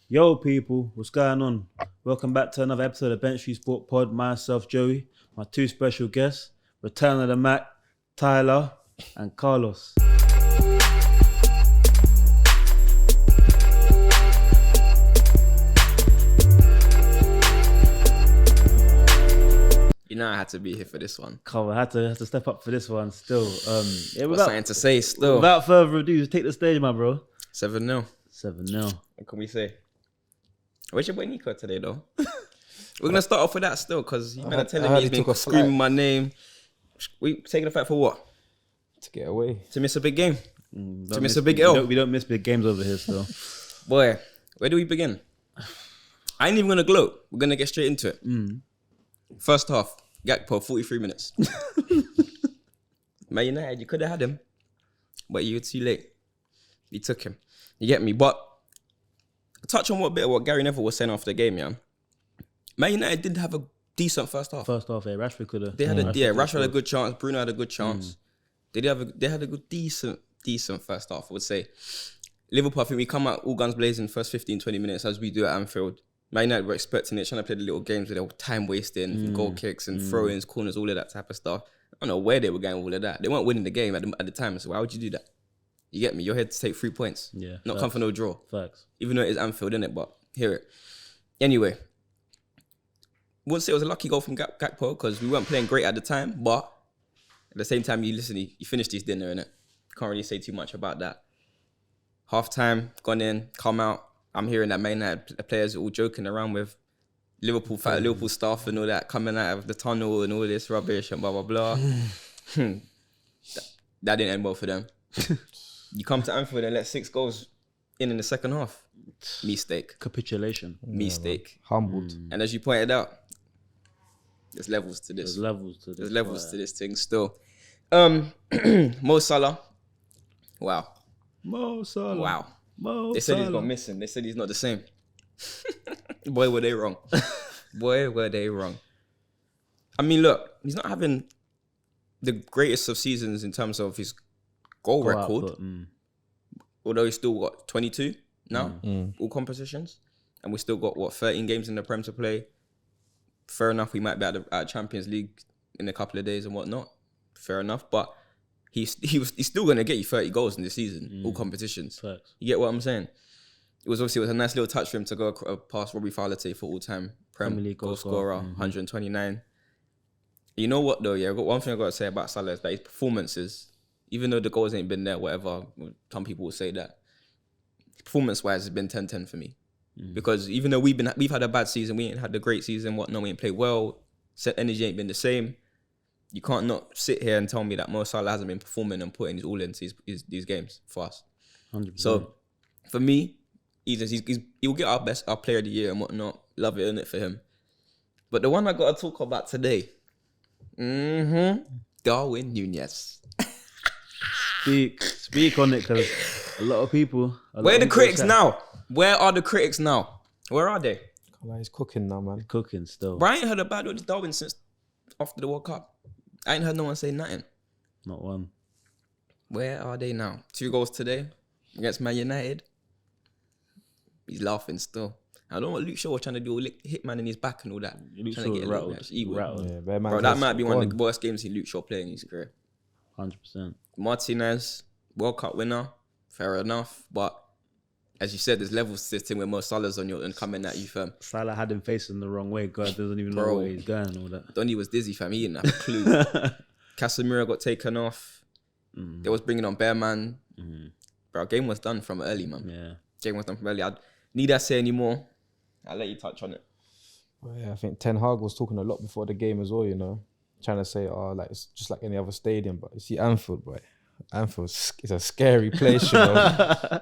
Yo, people, what's going on? Welcome back to another episode of Bench Sport Pod. Myself, Joey, my two special guests, Return of the Mac, Tyler, and Carlos. You know I had to be here for this one. Carl, I had to step up for this one still. What's something to say still? Without further ado, take the stage, my bro. 7-0. 7-0. What can we say? Where's your boy Nico today, though? We're going to start off with that still, because he's been telling me he's been screaming my name. We taking the fight for what? To get away. To miss a big game? To miss a big L? L? We don't miss big games over here still. Boy, where do we begin? I ain't even going to gloat. We're going to get straight into it. First half, Gakpo, 43 minutes. Man United, you could have had him, but you were too late. You took him. You get me? But touch on what Gary Neville was saying after the game, yeah. Man United did have a decent first half. Rashford could have. Rashford had a good chance. Bruno had a good chance. They had a good, decent first half, I would say. Liverpool, I think we come out all guns blazing first 15, 20 minutes as we do at Anfield. Man United were expecting it, trying to play the little games with their time wasting, goal kicks and throw-ins, corners, all of that type of stuff. I don't know where they were going with all of that. They weren't winning the game at the time, so why would you do that? You get me? You're here to take 3 points. Yeah. Not come for no draw. Facts. Even though it is Anfield, innit? But hear it. Anyway, wouldn't say it was a lucky goal from Gakpo because we weren't playing great at the time, but at the same time, you finished this dinner, innit? Can't really say too much about that. Half time, gone in, come out. I'm hearing that Man United players are all joking around with Liverpool staff and all that, coming out of the tunnel and all this rubbish and blah, blah, blah. That didn't end well for them. You come to Anfield and let 6 goals in the second half. Mistake. Capitulation. Mistake. Humbled. And as you pointed out, there's levels to this. There's levels to this thing still. Mo Salah. Wow. Mo Salah. Wow. Mo They said Salah. he's gone missing. They said he's not the same. Boy, were they wrong. Boy, were they wrong. I mean, look, he's not having the greatest of seasons in terms of his goal record. Although he's still got 22 now, all competitions. And we still got, 13 games in the Prem to play. Fair enough, we might be at the Champions League in a couple of days and whatnot. Fair enough, but he's still going to get you 30 goals in this season, all competitions. Facts. You get what I'm saying? It was a nice little touch for him to go past Robbie Fowler for all-time Premier League goal scorer, 129. You know what though? Yeah, one thing I got to say about Salah is that his performances, even though the goals ain't been there, whatever, some people will say that, performance-wise, it's been 10-10 for me. Because even though we've had a bad season, we ain't had a great season, whatnot, we ain't played well, set energy ain't been the same. You can't not sit here and tell me that Mo Salah hasn't been performing and putting his all into these games for us. 100%. So, for me, he'll get our player of the year and whatnot. Love it, innit, for him. But the one I got to talk about today, Darwin Núñez. Speak on it, because a lot of people... Where are the critics now? Where are the critics now? Where are they? He's cooking now, man. Cooking still. Bro, I ain't heard about Darwin since after the World Cup. I ain't heard no one say nothing. Not one. Where are they now? 2 goals today against Man United. He's laughing still. I don't know what Luke Shaw was trying to do, hitman in his back and all that. Luke Trying to Shaw get rattled. Yeah, Bro, that might be one of the worst games he Luke Shaw played in his career. 100%. Martinez, World Cup winner, fair enough. But as you said, there's levels to this thing where Mo Salah's on you and coming at you, fam. Salah had him facing the wrong way. God doesn't even know Bro. where he's going and all that. Donny was dizzy, fam. He didn't have a clue. Casemiro got taken off. They was bringing on Bearman. Bro, game was done from early, man. Yeah. Game was done from early. I need I say anymore. I'll let you touch on it. Well, yeah, I think Ten Hag was talking a lot before the game as well, you know. Trying to say, like it's just like any other stadium. But you see Anfield, boy. Anfield is a scary place, you know.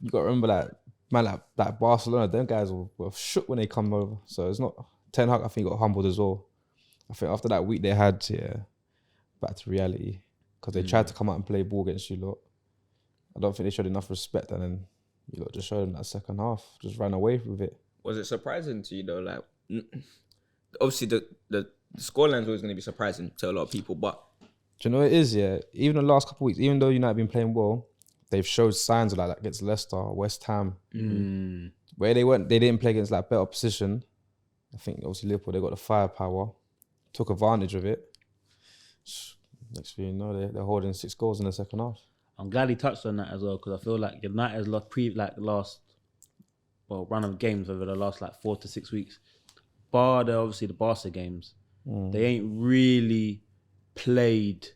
You got to remember that, man, like Barcelona, them guys were shook when they come over. So it's not... Ten Hag, I think, got humbled as well. I think after that week they had, back to reality. Because they tried to come out and play ball against you lot. I don't think they showed enough respect, and then you lot just showed them that second half. Just ran away with it. Was it surprising to you though? Like, obviously the scoreline's always going to be surprising to a lot of people, but... Do you know what it is, yeah? Even the last couple of weeks, even though United have been playing well, they've showed signs of that against Leicester, West Ham. where they didn't play against like better opposition. I think obviously Liverpool, they got the firepower, took advantage of it. Next thing you know, they're holding 6 goals in the second half. I'm glad he touched on that as well, because I feel like United's last run of games over the last like 4 to 6 weeks, bar obviously the Barca games, they ain't really played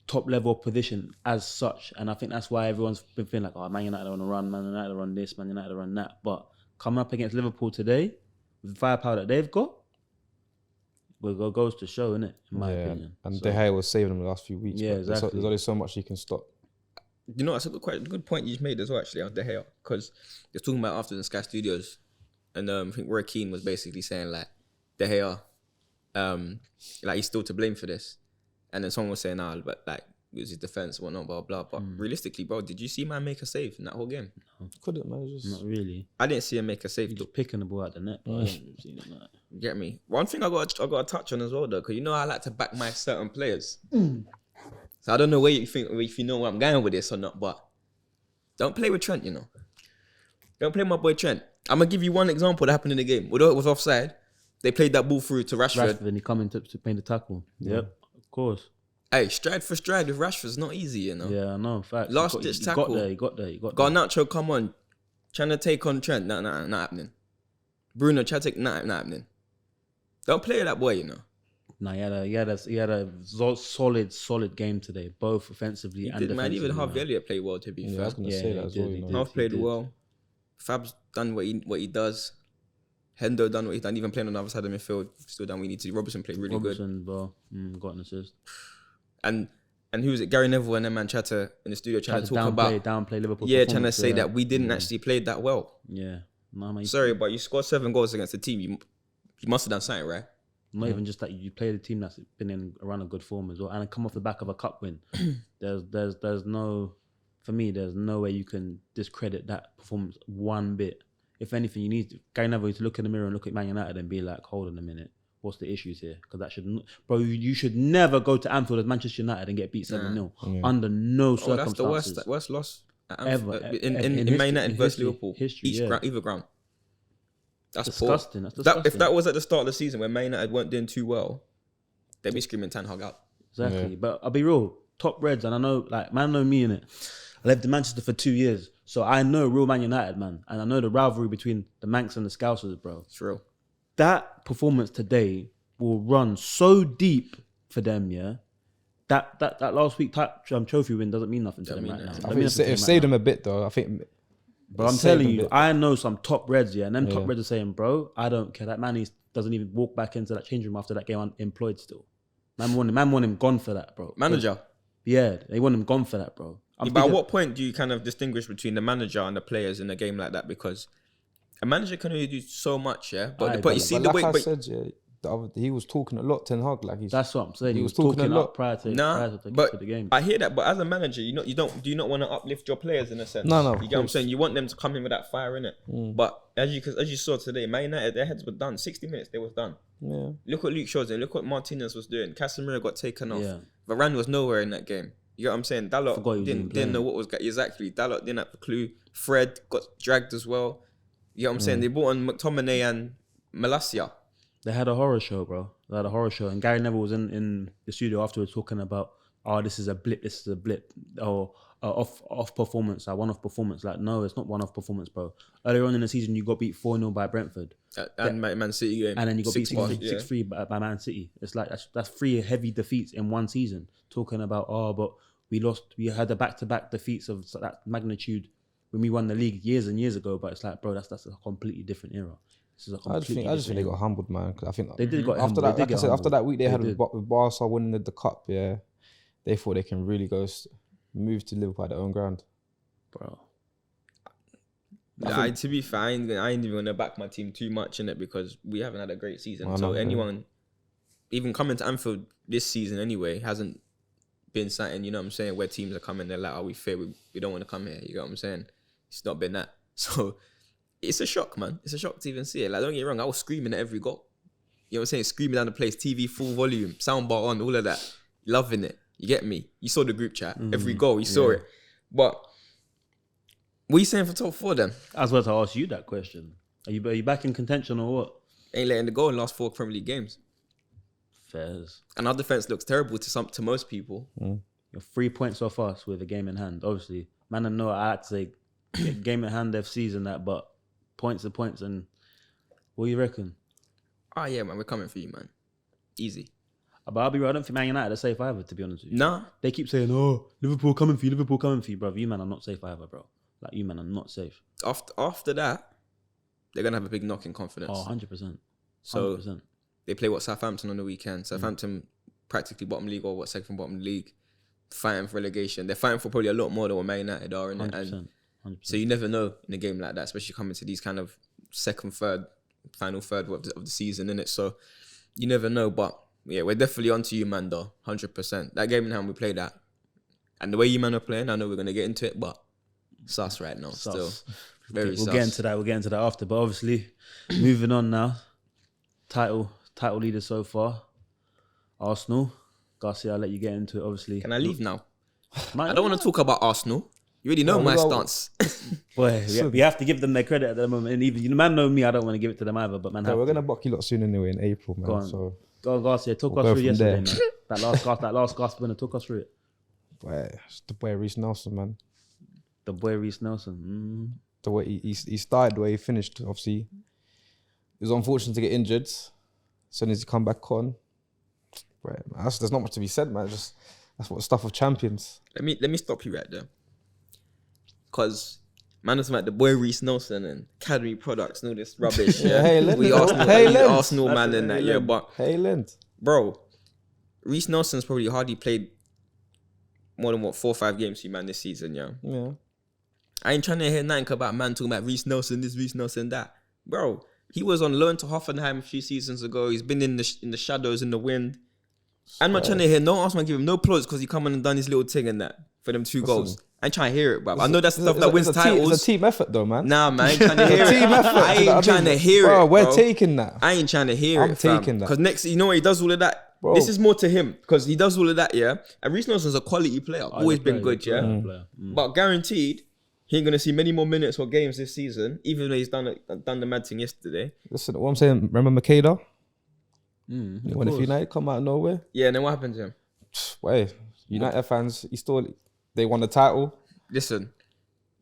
top level opposition as such, and I think that's why everyone's been feeling like, oh, Man United on a run, Man United run this, Man United run that. But coming up against Liverpool today, with the firepower that they've got, well, goes to show, innit? In my opinion. And De Gea was saving them the last few weeks. Yeah, exactly. There's only so much you can stop. You know, that's quite a good point you made as well, actually, on De Gea, because they're talking about after in Sky Studios, and I think Roy Keane was basically saying like, De Gea, like he's still to blame for this, and then someone was saying, but like it was his defense, whatnot, blah blah. But realistically, bro, did you see man make a save in that whole game? No. Couldn't, man. Just... Not really. I didn't see him make a save. He was picking the ball out the net, but I didn't see it like. You get me? One thing I got to touch on as well, though, because you know I like to back my certain players. So I don't know where you think, if you know where I'm going with this or not, but don't play with Trent, you know. Don't play my boy Trent. I'm going to give you one example that happened in the game. Although it was offside, they played that ball through to Rashford. And he coming to pay the tackle. Yep, of course. Hey, stride for stride with Rashford's not easy, you know. Yeah, I know. Fact. Last ditch tackle. He got there. Garnacho, come on. Trying to take on Trent. Not happening. Bruno, try to take, not happening. Don't play with that boy, you know. No, he had a solid game today, both offensively and defensively. Man, even Harvey Elliott played well, to be fair. I was going to say that as well, you know. Half played well. Fab's done what he does. Hendo done what he's done. Even playing on the other side of the midfield, still done what he needs to. Robertson played really good. Got an assist. And who was it? Gary Neville and them man tried to, in the studio, trying to talk about downplay Liverpool. Yeah, trying to say that we didn't actually play that well. Yeah. No, man, sorry, but you scored 7 goals against the team. You must have done something, right? Not even just that, you play the team that's been in around a good form as well, and come off the back of a cup win. there's no, for me, there's no way you can discredit that performance one bit. If anything, Gary Neville needs to look in the mirror and look at Man United and be like, hold on a minute, what's the issues here? Because that should, bro, you should never go to Anfield as Manchester United and get beat 7-0 under no circumstances. That's the worst loss ever in Man United versus Liverpool. Either ground. That's disgusting. Poor. That's disgusting. If that was at the start of the season when Man United weren't doing too well, they'd be screaming Ten Hag out. Exactly. Yeah. But I'll be real, top Reds, and I know, like, man know me in it. I lived in Manchester for 2 years, so I know real Man United, man. And I know the rivalry between the Mancs and the Scousers, bro. It's real. That performance today will run so deep for them, yeah? That last week trophy win doesn't mean nothing to them right now. I think it saved them a bit, though. I think... Bro, I'm telling you, I know some top Reds, yeah, and them top Reds are saying, bro, I don't care. That man doesn't even walk back into that change room after that game unemployed still. Man want him gone for that, bro. Manager? Yeah, they want him gone for that, bro. But at what point do you kind of distinguish between the manager and the players in a game like that? Because a manager can only do so much, yeah? But you see the way... Like I said, he was talking a lot, Ten Hag. That's what I'm saying. He was talking a lot prior to the game. I hear that, but as a manager, do you not want to uplift your players in a sense? No. You get what I'm saying? You want them to come in with that fire in it. But as you saw today, Man United, their heads were done. 60 minutes, they was done. Yeah. Look what Luke Shaw's doing. Look what Martinez was doing. Casemiro got taken off. Yeah. Varane was nowhere in that game. You get what I'm saying? Dalot didn't know what was exactly. Dalot didn't have a clue. Fred got dragged as well. You get what I'm saying? They brought on McTominay and Malacia. They had a horror show, bro. They had a horror show. And Gary Neville was in the studio afterwards talking about, this is a blip. Or off performance, one-off performance. Like, no, it's not one-off performance, bro. Earlier on in the season, you got beat 4-0 by Brentford. And Man City game. And then you got beat 6-3 by Man City. It's like, that's 3 heavy defeats in one season. Talking about, but we had the back-to-back defeats of that magnitude when we won the league years and years ago. But it's like, bro, that's a completely different era. I just think they got humbled, man. Because I think they did after that, like I said, after that week they had with Barca winning the cup, yeah, they thought they can really go move to Liverpool at their own ground, bro. To be fair, I ain't even gonna back my team too much in it because we haven't had a great season. So anyone, even coming to Anfield this season anyway, hasn't been something, you know what I'm saying, where teams are coming, they're like, we fear we don't want to come here. You know what I'm saying? It's not been that. So. It's a shock, man. It's a shock to even see it. Like, don't get me wrong, I was screaming at every goal. You know what I'm saying? Screaming down the place, TV full volume, soundbar on, all of that. Loving it. You get me? You saw the group chat. Every goal, you saw it. But What are you saying for top 4 then? I was about to ask you that question. Are you back in contention or what? Ain't letting the goal in the last 4 Premier League games. Fairs. And our defense looks terrible to most people. You're 3 points off us with a game in hand. Obviously, man, I know I had to say game in hand FCs and that, but points are points. And what do you reckon? Oh yeah, man, we're coming for you, man. Easy. But I'll be real, I don't think Man United are safe either, to be honest with you. Nah. They keep saying, oh, Liverpool coming for you, bro. You man are not safe either, bro. Like, you man are not safe. After that, they're going to have a big knock in confidence. Oh, 100%. 100%. So they play Southampton on the weekend. Southampton practically bottom league or second from bottom league, fighting for relegation. They're fighting for probably a lot more than what Man United are in it. 100%. So you never know in a game like that, especially coming to these kind of final third of the season, innit? So you never know, but yeah, we're definitely onto you, man, though. 100%. That game in hand, we played that. And the way you man are playing, I know we're going to get into it, but sus right now, still. Very sus. We'll get into that after, but obviously, moving on now. Title leader so far. Arsenal. Garcia, I'll let you get into it, obviously. Can I leave now? I don't want to talk about Arsenal. You already know my stance. Boy, we have to give them their credit at the moment. And even you man know me, I don't want to give it to them either. But man, we're gonna buck you lot soon anyway in April, man. Go on, Garcia. Talk us through yesterday, man. That last gasp winner. Talk us through it. Boy, it's the boy Reece Nelson, man. The boy Reece Nelson. The way he started, the way he finished. Obviously, it was unfortunate to get injured. As soon as he come back on, right, man, there's not much to be said, man. Just that's what stuff of champions. Let me stop you right there. Because man was like the boy Reece Nelson and Academy products and all this rubbish. Yeah, we Arsenal man and that. Yeah, but bro, Reece Nelson's probably hardly played more than 4 or 5 games for you, man, this season. Yeah. I ain't trying to hear nothing about man talking about Reece Nelson this, Reece Nelson that, bro. He was on loan to Hoffenheim a few seasons ago. He's been in the shadows, in the wind. I'm not trying to hear no Arsenal give him no applause because he come on and done his little thing and that for them 2 goals. I ain't trying to hear it, bro. I know that's stuff that wins titles. It's a team effort, though, man. Nah, man, I ain't trying to hear it. Team effort. I ain't trying to hear it, bro. We're taking that. I ain't trying to hear it, I'm taking that. Because next, you know what, he does all of that. Bro. This is more to him because he does all of that, yeah. And Reece Nelson's a quality player. Always been good, yeah. But guaranteed, he ain't going to see many more minutes or games this season, even though he's done the mad thing yesterday. Listen, what I'm saying, remember Makeda? He went to United, come out of nowhere. Yeah, and then what happened to him? Wait, United fans, they won the title. Listen,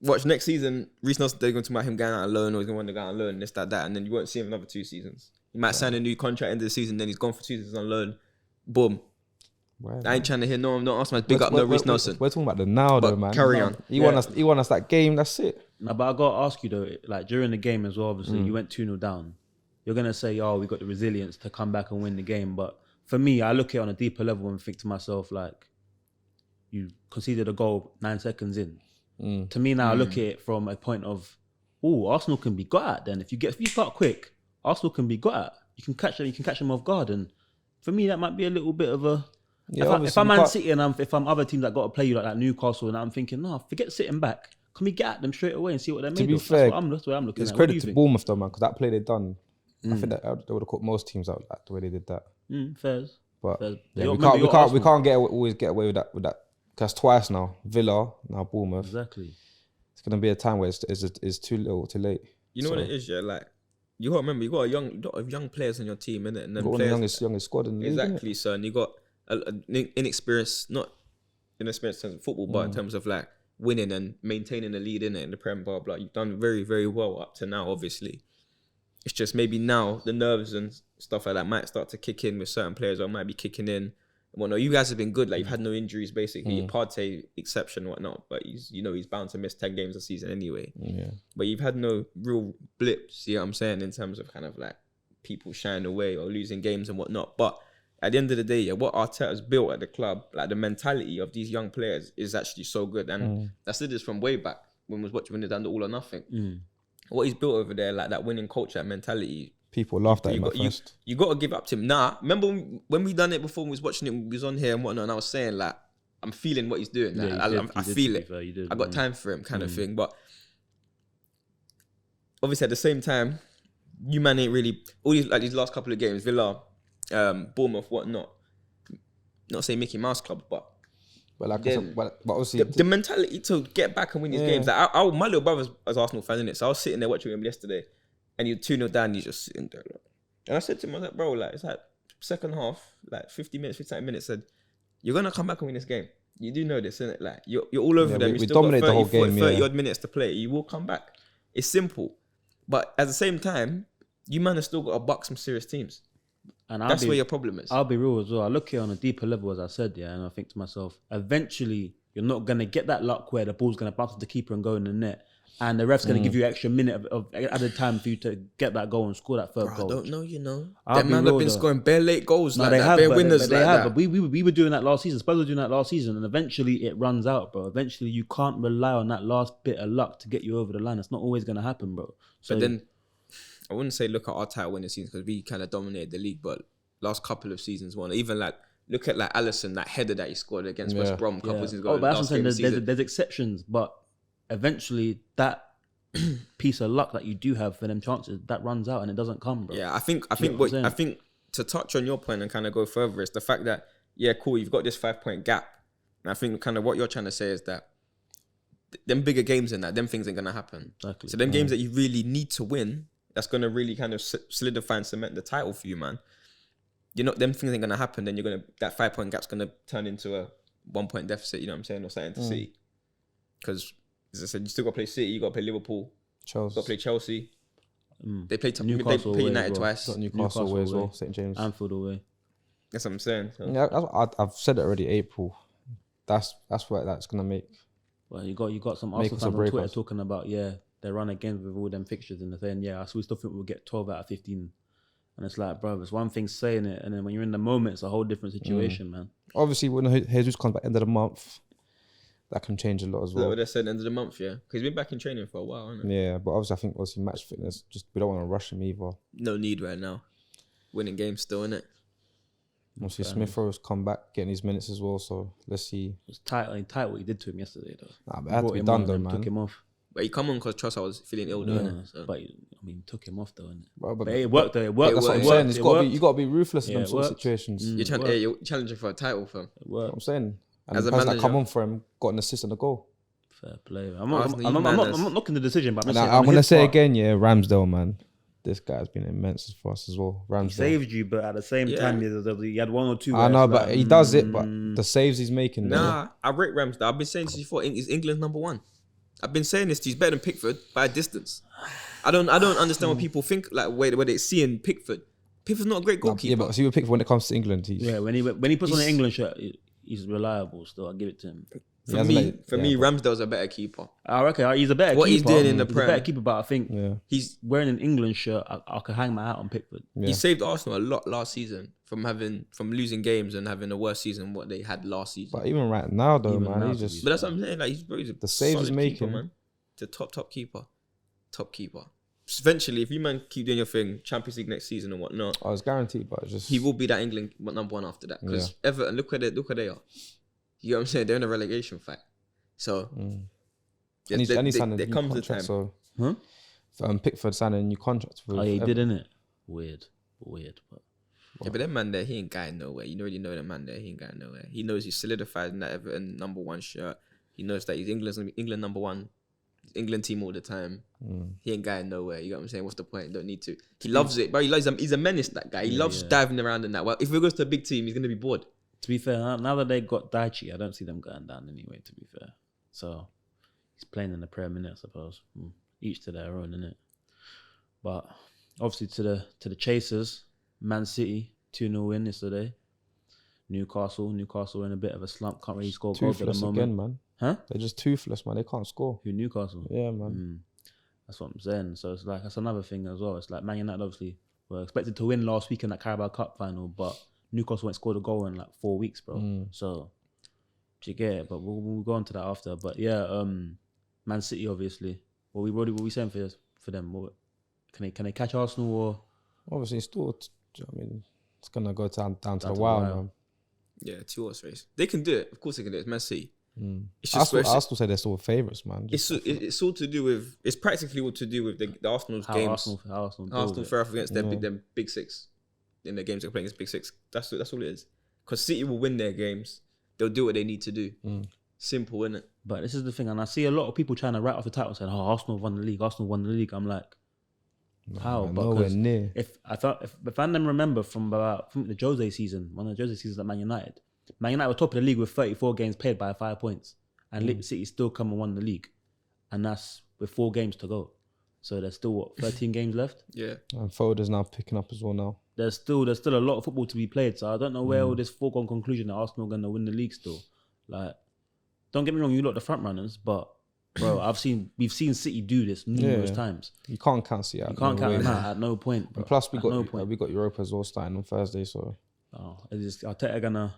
watch next season, Reece Nelson, they're going to talk about him going out on loan or he's going to want to go out on loan, this, that, and then you won't see him another 2 seasons. He might sign a new contract end of the season, then he's gone for 2 seasons on loan. Boom. Right, I ain't trying to hear no Arsenal big up no Reece Nelson. We're talking about the now though, man. Carry on. He won us that game, that's it. No, but I got to ask you though, like during the game as well, obviously, you went 2-0 down. You're going to say, oh, we got the resilience to come back and win the game. But for me, I look at it on a deeper level and think to myself, like, you conceded a goal 9 seconds in. To me now, I look at it from a point of, Arsenal can be got at then. If you start quick, Arsenal can be got at. You can catch them off guard. And for me, that might be a little bit of a... Yeah, if I'm Man City and if I'm other teams that got to play you like Newcastle, and I'm thinking, no, forget sitting back. Can we get at them straight away and see what they're made of? To be fair, that's what I'm looking at. It's credit to Bournemouth though, man, because that play they done, I think that they would have caught most teams out like the way they did that. Fairs. But yeah, we can't always get away with that. That's twice now. Villa, now Bournemouth. Exactly. It's gonna be a time where it's too little, too late. You know what it is, yeah. Like you got to remember, you got a lot of young players on your team, innit? And then one of the youngest squad in the league. Exactly, so and you got inexperienced, not inexperienced in terms of football, but in terms of like winning and maintaining the lead in the Prem, blah blah. You've done very, very well up to now. Obviously, it's just maybe now the nerves and stuff like that might start to kick in with certain players, or might be kicking in. Well, no, you guys have been good. Like you've had no injuries, basically. Partey exception, whatnot. But he's bound to miss 10 games a season anyway. Yeah. But you've had no real blips. You know what I'm saying, in terms of kind of like people shying away or losing games and whatnot. But at the end of the day, yeah, what Arteta's built at the club, like the mentality of these young players, is actually so good. And I said this from way back when they done the all or nothing. What he's built over there, like that winning culture, that mentality. People laughed at him at first. You got to give up to him. Nah, remember when we done it before, we was watching it, we was on here and whatnot, and I was saying, like, I'm feeling what he's doing. Like, I feel it. I got time for him kind of thing. But obviously at the same time, you man ain't really, all these last couple of games, Villa, Bournemouth, whatnot, not saying Mickey Mouse Club, but But like Then I said, but obviously, the mentality to get back and win these games. Like my little brother's as Arsenal fan, innit? So I was sitting there watching him yesterday, and you 2-0 down, you just sitting there. Like. And I said to him, I was like, bro, like it's like second half, like 50 minutes, said, you're gonna come back and win this game. You do know this, innit? Like you're all over them. You still got 30, the whole game, 30 odd minutes to play. You will come back. It's simple, but at the same time, you man have still got to buck some serious teams. And that's where your problem is. I'll be real as well. I look here on a deeper level, as I said, yeah, and I think to myself, eventually you're not gonna get that luck where the ball's gonna bounce off the keeper and go in the net, and the ref's gonna give you an extra minute of added time for you to get that goal and score that third goal. I don't know, Them man have been scoring bare late goals, no, like they that, have, bare but winners they like have. that. But we were doing that last season. Spurs were doing that last season, and eventually it runs out, bro. Eventually you can't rely on that last bit of luck to get you over the line. It's not always gonna happen, bro. So but then I wouldn't say look at our title winning seasons because we kind of dominated the league, but last couple of seasons, even like look at like Alisson, that header that he scored against West Brom a couple of seasons ago. But that's what I'm saying. There's exceptions, but eventually that piece of luck that you do have for them chances that runs out and it doesn't come, bro. Yeah, I think to touch on your point and kind of go further is the fact that cool, you've got this 5-point gap, and I think kind of what you're trying to say is that them bigger games and them things ain't gonna happen. Exactly. So them games that you really need to win, that's gonna really kind of solidify and cement the title for you, man. Them things ain't gonna happen. Then that 5-point gap's gonna turn into a 1-point deficit. You know what I'm saying, or something to City. Because as I said, you still got to play City. You got to play Liverpool. Chelsea. Got to play Chelsea. They play Newcastle. They play United twice. Got Newcastle away as well. St James. Anfield away. That's what I'm saying. So. Yeah, I've said it already. April. That's where that's gonna make. Well, you got some Arsenal fans on Twitter talking about they run again with all them fixtures and they're saying we still think we'll get 12 out of 15. And it's like, bro, it's one thing saying it, and then when you're in the moment, it's a whole different situation, man. Obviously, when Jesus comes back end of the month, that can change a lot as well. Is that what they said, end of the month, yeah? Because he's been back in training for a while, hasn't he? Yeah, but obviously, I think match fitness, we don't want to rush him either. No need right now. Winning games still, innit? Obviously, Smith Rowe's come back, getting his minutes as well, so let's see. It's tight what he did to him yesterday, though. Nah, but it had to be done, though, man. Took him off. But he come on because Trossard was feeling ill, though, innit? So. But took him off, though, innit? But it worked, though. It worked. That's what I'm saying. You got to be ruthless in them sort of situations. You're challenging for a title, fam. It worked. I'm saying. And as the a person manager, that come on for him got an assist and a goal. Fair play. I'm not knocking the decision, but I'm going to say again, Ramsdale, man. This guy's been immense for us as well. Ramsdale. He saved you, but at the same time, he had one or two. I know, but he does it. But the saves he's making. Nah, I rate Ramsdale. I've been saying this before. He's England's number one. I've been saying this. He's better than Pickford by a distance. I don't understand what people think. Like where they see in Pickford. Pickford's not a great goalkeeper. Yeah, but see what Pickford when it comes to England. When he puts on an England shirt, he's reliable. Still, I'll give it to him. For me, Ramsdale's a better keeper. I reckon he's a better keeper. What he's doing in the Prem. He's a better keeper, but I think he's wearing an England shirt. I could hang my hat on Pickford. Yeah. He saved Arsenal a lot last season from losing games and having a worse season than what they had last season. But even right now, though, man, he's just. But that's what I'm saying. Like he's the saves he's making, keeper, man. He's a top keeper. Eventually, if you man keep doing your thing, Champions League next season and whatnot, it's guaranteed. But just he will be that England number one after that. Because Everton, look where they are. You know what I'm saying? They're in a relegation fight. So there comes the time. So Pickford signing a new contract. He did, innit? Weird. But but that man there, he ain't going nowhere. You already know that man there, he ain't going nowhere. He knows he's solidified in that Everton number one shirt. He knows that he's England number one, England team all the time. He ain't going nowhere. You know what I'm saying? What's the point? Don't need to. He loves it, but he's a menace. That guy. He loves diving around in that. Well, if he goes to a big team, he's gonna be bored. To be fair, now that they got Daichi, I don't see them going down anyway. To be fair, so he's playing in the Premier Minute, I suppose. Each to their own, innit? But obviously to the chasers, Man City 2-0 win yesterday. Newcastle in a bit of a slump. Can't really score goals at the moment. Again, man. Huh? They're just toothless, man. They can't score. Who, Newcastle? Yeah, man. That's what I'm saying. So it's like that's another thing as well. It's like Man United obviously were expected to win last week in that Carabao Cup final, but Newcastle went scored a goal in like 4 weeks, bro. So do you get it? But we'll go on to that after. But Man City obviously. What we saying for them? Can they catch Arsenal or? Obviously, still. I mean, it's gonna go down to the wire, man. Yeah, 2-horse race. They can do it. Of course, they can do it. It's Man City. It's just Arsenal say they're still favourites, man. It's all to do with. It's practically all to do with the Arsenal's games. Arsenal fare off against them big six in the games they're playing against big six. That's all it is. Because City will win their games. they'll do what they need to do. Simple, innit? But this is the thing, and I see a lot of people trying to write off the title saying, "Oh, Arsenal won the league. Arsenal won the league." I'm like, how? Nowhere near. If I then remember from the Jose season, one of the Jose seasons at Man United were top of the league with 34 games played by 5 points, and City still come and won the league, and that's with 4 games to go. So there's still 13 games left. Yeah, and Foden's now picking up as well now. There's still a lot of football to be played. So I don't know where all this foregone conclusion that Arsenal are going to win the league still. Like, don't get me wrong, you lot the front runners, but bro, we've seen City do this numerous times. You can't count City out. You can't count them out at no point. Bro. And plus, we got Europa as well starting on Thursday. So, is Arteta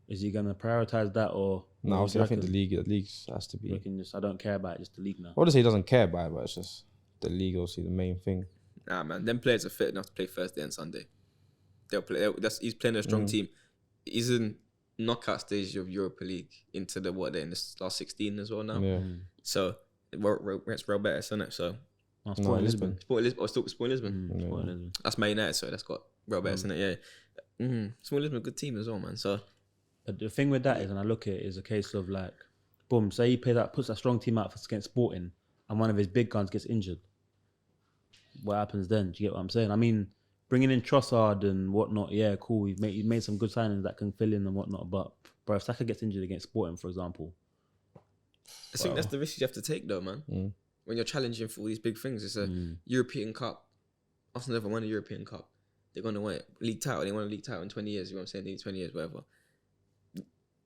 is he gonna prioritize that or? No, I think the league has to be. I don't care about it, just the league now. Obviously, he doesn't care about it, but it's just the league. Obviously, the main thing. Nah, man, them players are fit enough to play Thursday and Sunday. They'll play. He's playing a strong team. He's in knockout stage of Europa League into they're in the last 16 as well now. Yeah. So it's real better, isn't it? So Sport Lisbon. Sport Lisbon. Lisbon. That's Man United, so that's got real better, isn't it? Yeah. Sport Lisbon, a good team as well, man. So but the thing with that is, and I look at it, is a case of like, boom, say he puts that strong team out against Sporting, and one of his big guns gets injured. What happens then? Do you get what I'm saying? I mean, bringing in Trossard and whatnot, yeah, cool. He's made some good signings that can fill in and whatnot. But bro, if Saka gets injured against Sporting, for example, I think that's the risk you have to take, though, man. When you're challenging for all these big things, it's a European Cup. Arsenal never won a European Cup. They're gonna win it. League title. They want a league title in 20 years. You know what I'm saying? They need 20 years, whatever.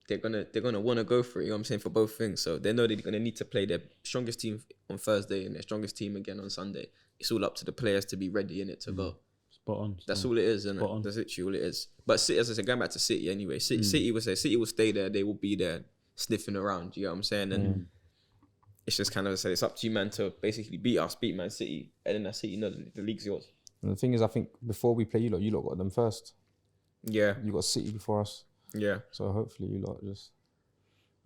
They're gonna want to go for it. You know what I'm saying? For both things, so they know they're gonna need to play their strongest team on Thursday and their strongest team again on Sunday. It's all up to the players to be ready in it to go. Spot on. That's all it is, isn't it? That's literally all it is. But City, as I said, going back to City anyway, City will stay there. They will be there sniffing around. You know what I'm saying? And it's just kind of, say, it's up to you, man, to basically beat Man City, and then that's City. No, the league's yours. And the thing is, I think before we play you lot got them first. Yeah. You got City before us. Yeah. So hopefully you lot just.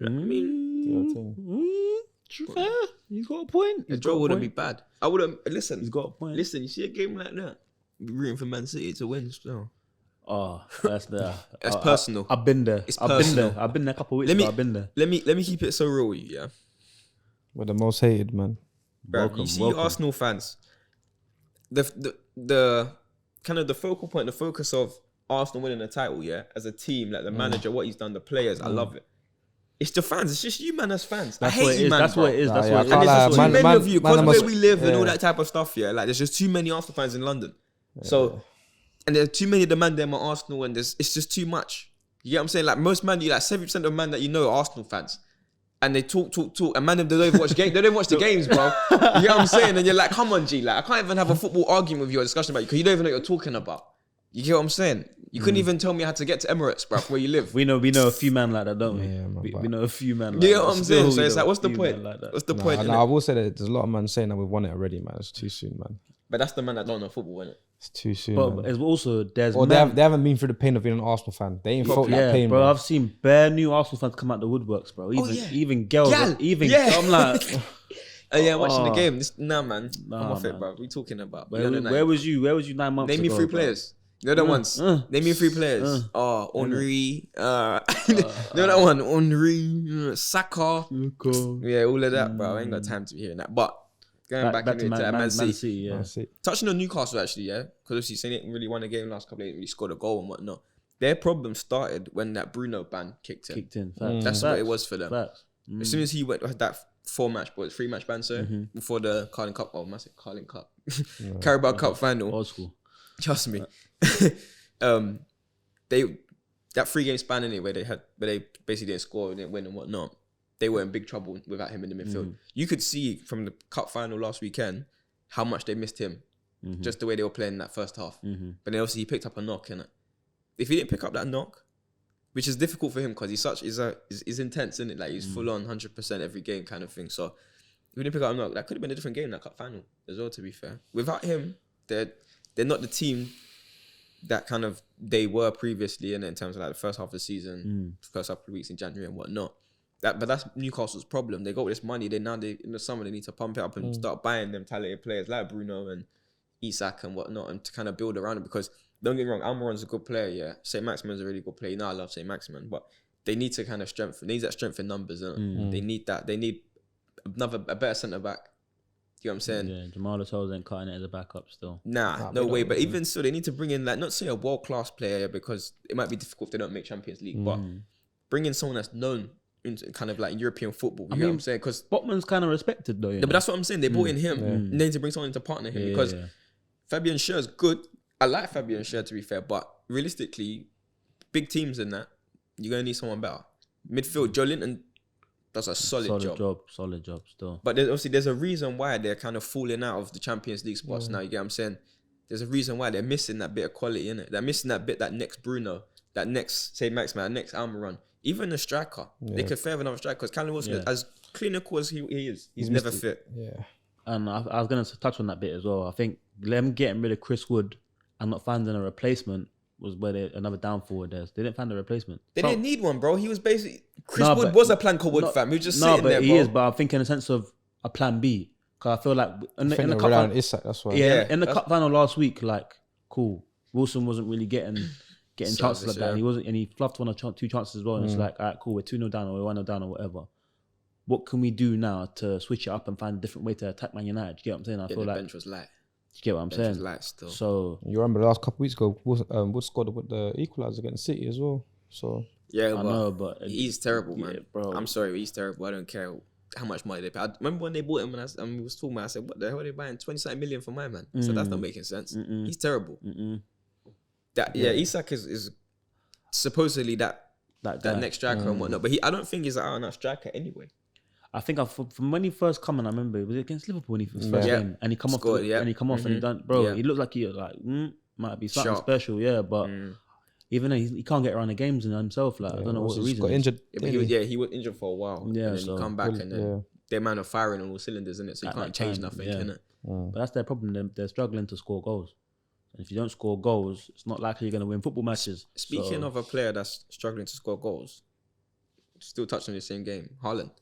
I mean, do your thing. Fair. He's got a point. A draw wouldn't be bad. I wouldn't listen. He's got a point. Listen, you see a game like that, you're rooting for Man City to win still. Oh, that's that's personal. I've been there. It's personal. I've been there a couple of weeks ago. I've been there. Let me keep it so real with you, yeah. We're the most hated, man. Bruv, you see Arsenal fans, the kind of the focal point, the focus of Arsenal winning the title, yeah, as a team, like the manager, what he's done, the players, I love it. It's the fans. It's just you, man, as fans. I hate you, man. That's what it is. That's what it is. And there's just too many of you, because of where we live and all yeah. that type of stuff, yeah. Like, there's just too many Arsenal fans in London. So, and there are too many of the man them are Arsenal, and it's just too much. You get what I'm saying? Like, most man, like 70% of man that you know are Arsenal fans. And they talk, and man, they don't even watch games. They don't watch the games, bro. You get what I'm saying? And you're like, come on, G. Like, I can't even have a football argument with you or discussion about you because you don't even know what you're talking about. You get what I'm saying? You couldn't even tell me how to get to Emirates, bro, where you live. We know a few man like that, don't we? Yeah, we know a few man like you that. get what I'm saying? So it's like, what's the point? What's the point? I will say that there's a lot of man saying that we've won it already, man. It's too soon, man. But that's the man that don't know football, isn't it? It's too soon. But man. it's also they haven't been through the pain of being an Arsenal fan. They ain't felt that pain, bro. I've seen bare new Arsenal fans come out the woodworks, bro. Even girls, I'm like, I'm watching the game. Man, I'm off it, bro. What are we talking about? Where was you 9 months ago? Name me 3 players. The other ones. Name me 3 players. Henri. You know that one? Henri, Saka. Yeah, all of that, bro. I ain't got time to be hearing that. But going back into Man City. Yeah. Touching on Newcastle, actually, yeah. Because obviously, they didn't really won a game last couple. They didn't really scored a goal and whatnot. Their problem started when that Bruno ban kicked in. That's what it was for them. As soon as he had that 3-match ban, before the Carling Cup, Carling Cup, Carabao Cup final. Old school. Trust me. That 3-game span anyway, where they basically didn't score, didn't win and whatnot. They were in big trouble without him in the midfield. You could see from the cup final last weekend how much they missed him, just the way they were playing in that first half. But then obviously he picked up a knock, innit? If he didn't pick up that knock, which is difficult for him because he's intense, isn't it? Like he's full on 100% every game kind of thing. So if he didn't pick up a knock, that could have been a different game, that cup final as well, to be fair. Without him, they're not the team that kind of they were previously in terms of like the first half of the season, first couple of weeks in January and whatnot. But that's Newcastle's problem. They got all this money. They in the summer they need to pump it up and start buying them talented players like Bruno and Isak and whatnot, and to kind of build around it. Because don't get me wrong, Almiron's a good player. Yeah, Saint Maximin's a really good player. You know, I love Saint Maximin, but they need to kind of strengthen. They need that strength in numbers. They need that. They need a better centre back. You know what I'm saying? Yeah, Jamal Lascelles ain't cutting it as a backup still. Nah, no way. But even so, they need to bring in like not say a world class player because it might be difficult if they don't make Champions League, but bring in someone that's known in kind of like European football. You know what I'm saying? Because Botman's kind of respected though. but that's what I'm saying. They brought in him, and they need to bring someone in to partner him because Fabian Schär's good. I like Fabian Schär to be fair, but realistically, big teams in that, you're gonna need someone better. Midfield, Joe Linton does a solid job still. But there's a reason why they're kind of falling out of the Champions League spots now. You get what I'm saying? There's a reason why they're missing that bit of quality in it. They're missing that bit, that next Bruno, that next say Maximan, that next Almiron, even the striker. They could favour another striker because Callum Wilson, as clinical as he is, he's never fit. Yeah. And I was gonna touch on that bit as well. I think them getting rid of Chris Wood and not finding a replacement was where another downfall with theirs. They didn't find a replacement. They didn't need one, bro. He was basically Chris Wood was a Planko Wood fam. He was just sitting there, bro. He is, but I think in a sense of a plan B. Because I feel like in the cup final, that's why. In the cup final last week, like cool. Wilson wasn't really getting chances like that. And he fluffed one or two chances as well. And it's like, all right, cool, we're 2-0 down or we're 1-0 down or whatever. What can we do now to switch it up and find a different way to attack Man United? Do you get what I'm saying? I feel the like bench was light. You get what I'm saying? Light still. So you remember the last couple of weeks ago, Wood scored the equaliser against City as well. So yeah, I know, but he's terrible, man. Bro. I'm sorry, he's terrible. I don't care how much money they pay. I remember when they bought him and we was talking about. I said, "What the hell are they buying 20-something million for my man?" So that's not making sense. He's terrible. Isak is supposedly that next striker and whatnot, but I don't think he's an out-and-out striker anyway. I think from when he first come in, I remember it was against Liverpool when he first came, and he come off and he done, bro. He looked like he might be something special, but even though he can't get around the games in himself, like I don't know what the reason. Got injured. He was injured for a while. Yeah, and then he come back and then their man of firing on all cylinders, isn't it? So you can't change nothing, innit? But that's their problem. They're struggling to score goals. And if you don't score goals, it's not likely you're going to win football matches. Speaking of a player that's struggling to score goals, still touching the same game, Haaland.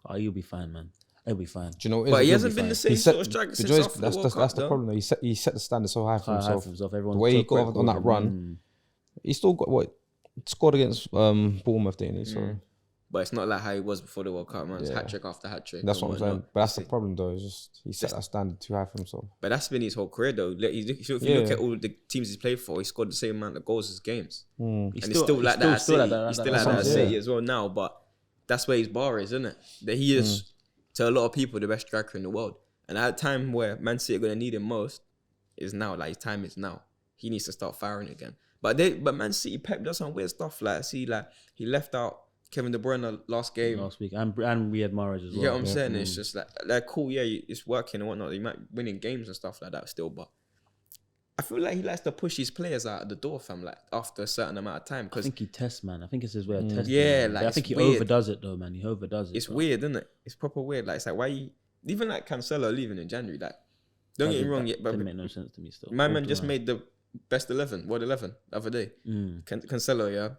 Oh, you'll be fine, man. He'll be fine. Do you know? But he hasn't been the same sort of striker since after the World Cup. That's the problem. He set the standard so high for himself. The way he got on that run, he still got scored against Bournemouth, didn't he? So. But it's not like how he was before the World Cup, man. It's hat-trick after hat-trick. That's what I'm saying. But that's the problem, though. It's just he set that standard too high for himself. But that's been his whole career, though. If you look at all the teams he's played for, he scored the same amount of goals as games. And he's still like that at City. He's still like that at City as well now. But that's where his bar is, isn't it? That he is, to a lot of people, the best striker in the world. And at a time where Man City are going to need him most is now. Like, his time is now. He needs to start firing again. But Man City, Pep does some weird stuff. Like, he left out Kevin De Bruyne last week, and Riyad Mahrez as well. You know what I'm saying? It's just like cool, it's working and whatnot. He might winning games and stuff like that still, but I feel like he likes to push his players out of the door, fam. Like after a certain amount of time, because I think he tests, man. I think it's his way of testing. Yeah, like I think he overdoes it though, man. He overdoes it. It's weird, isn't it? It's proper weird. Like it's like why even like Cancelo leaving in January. Like don't get me wrong, but didn't make no sense to me still. My man just made the best 11, World 11 the other day. Cancelo, yeah.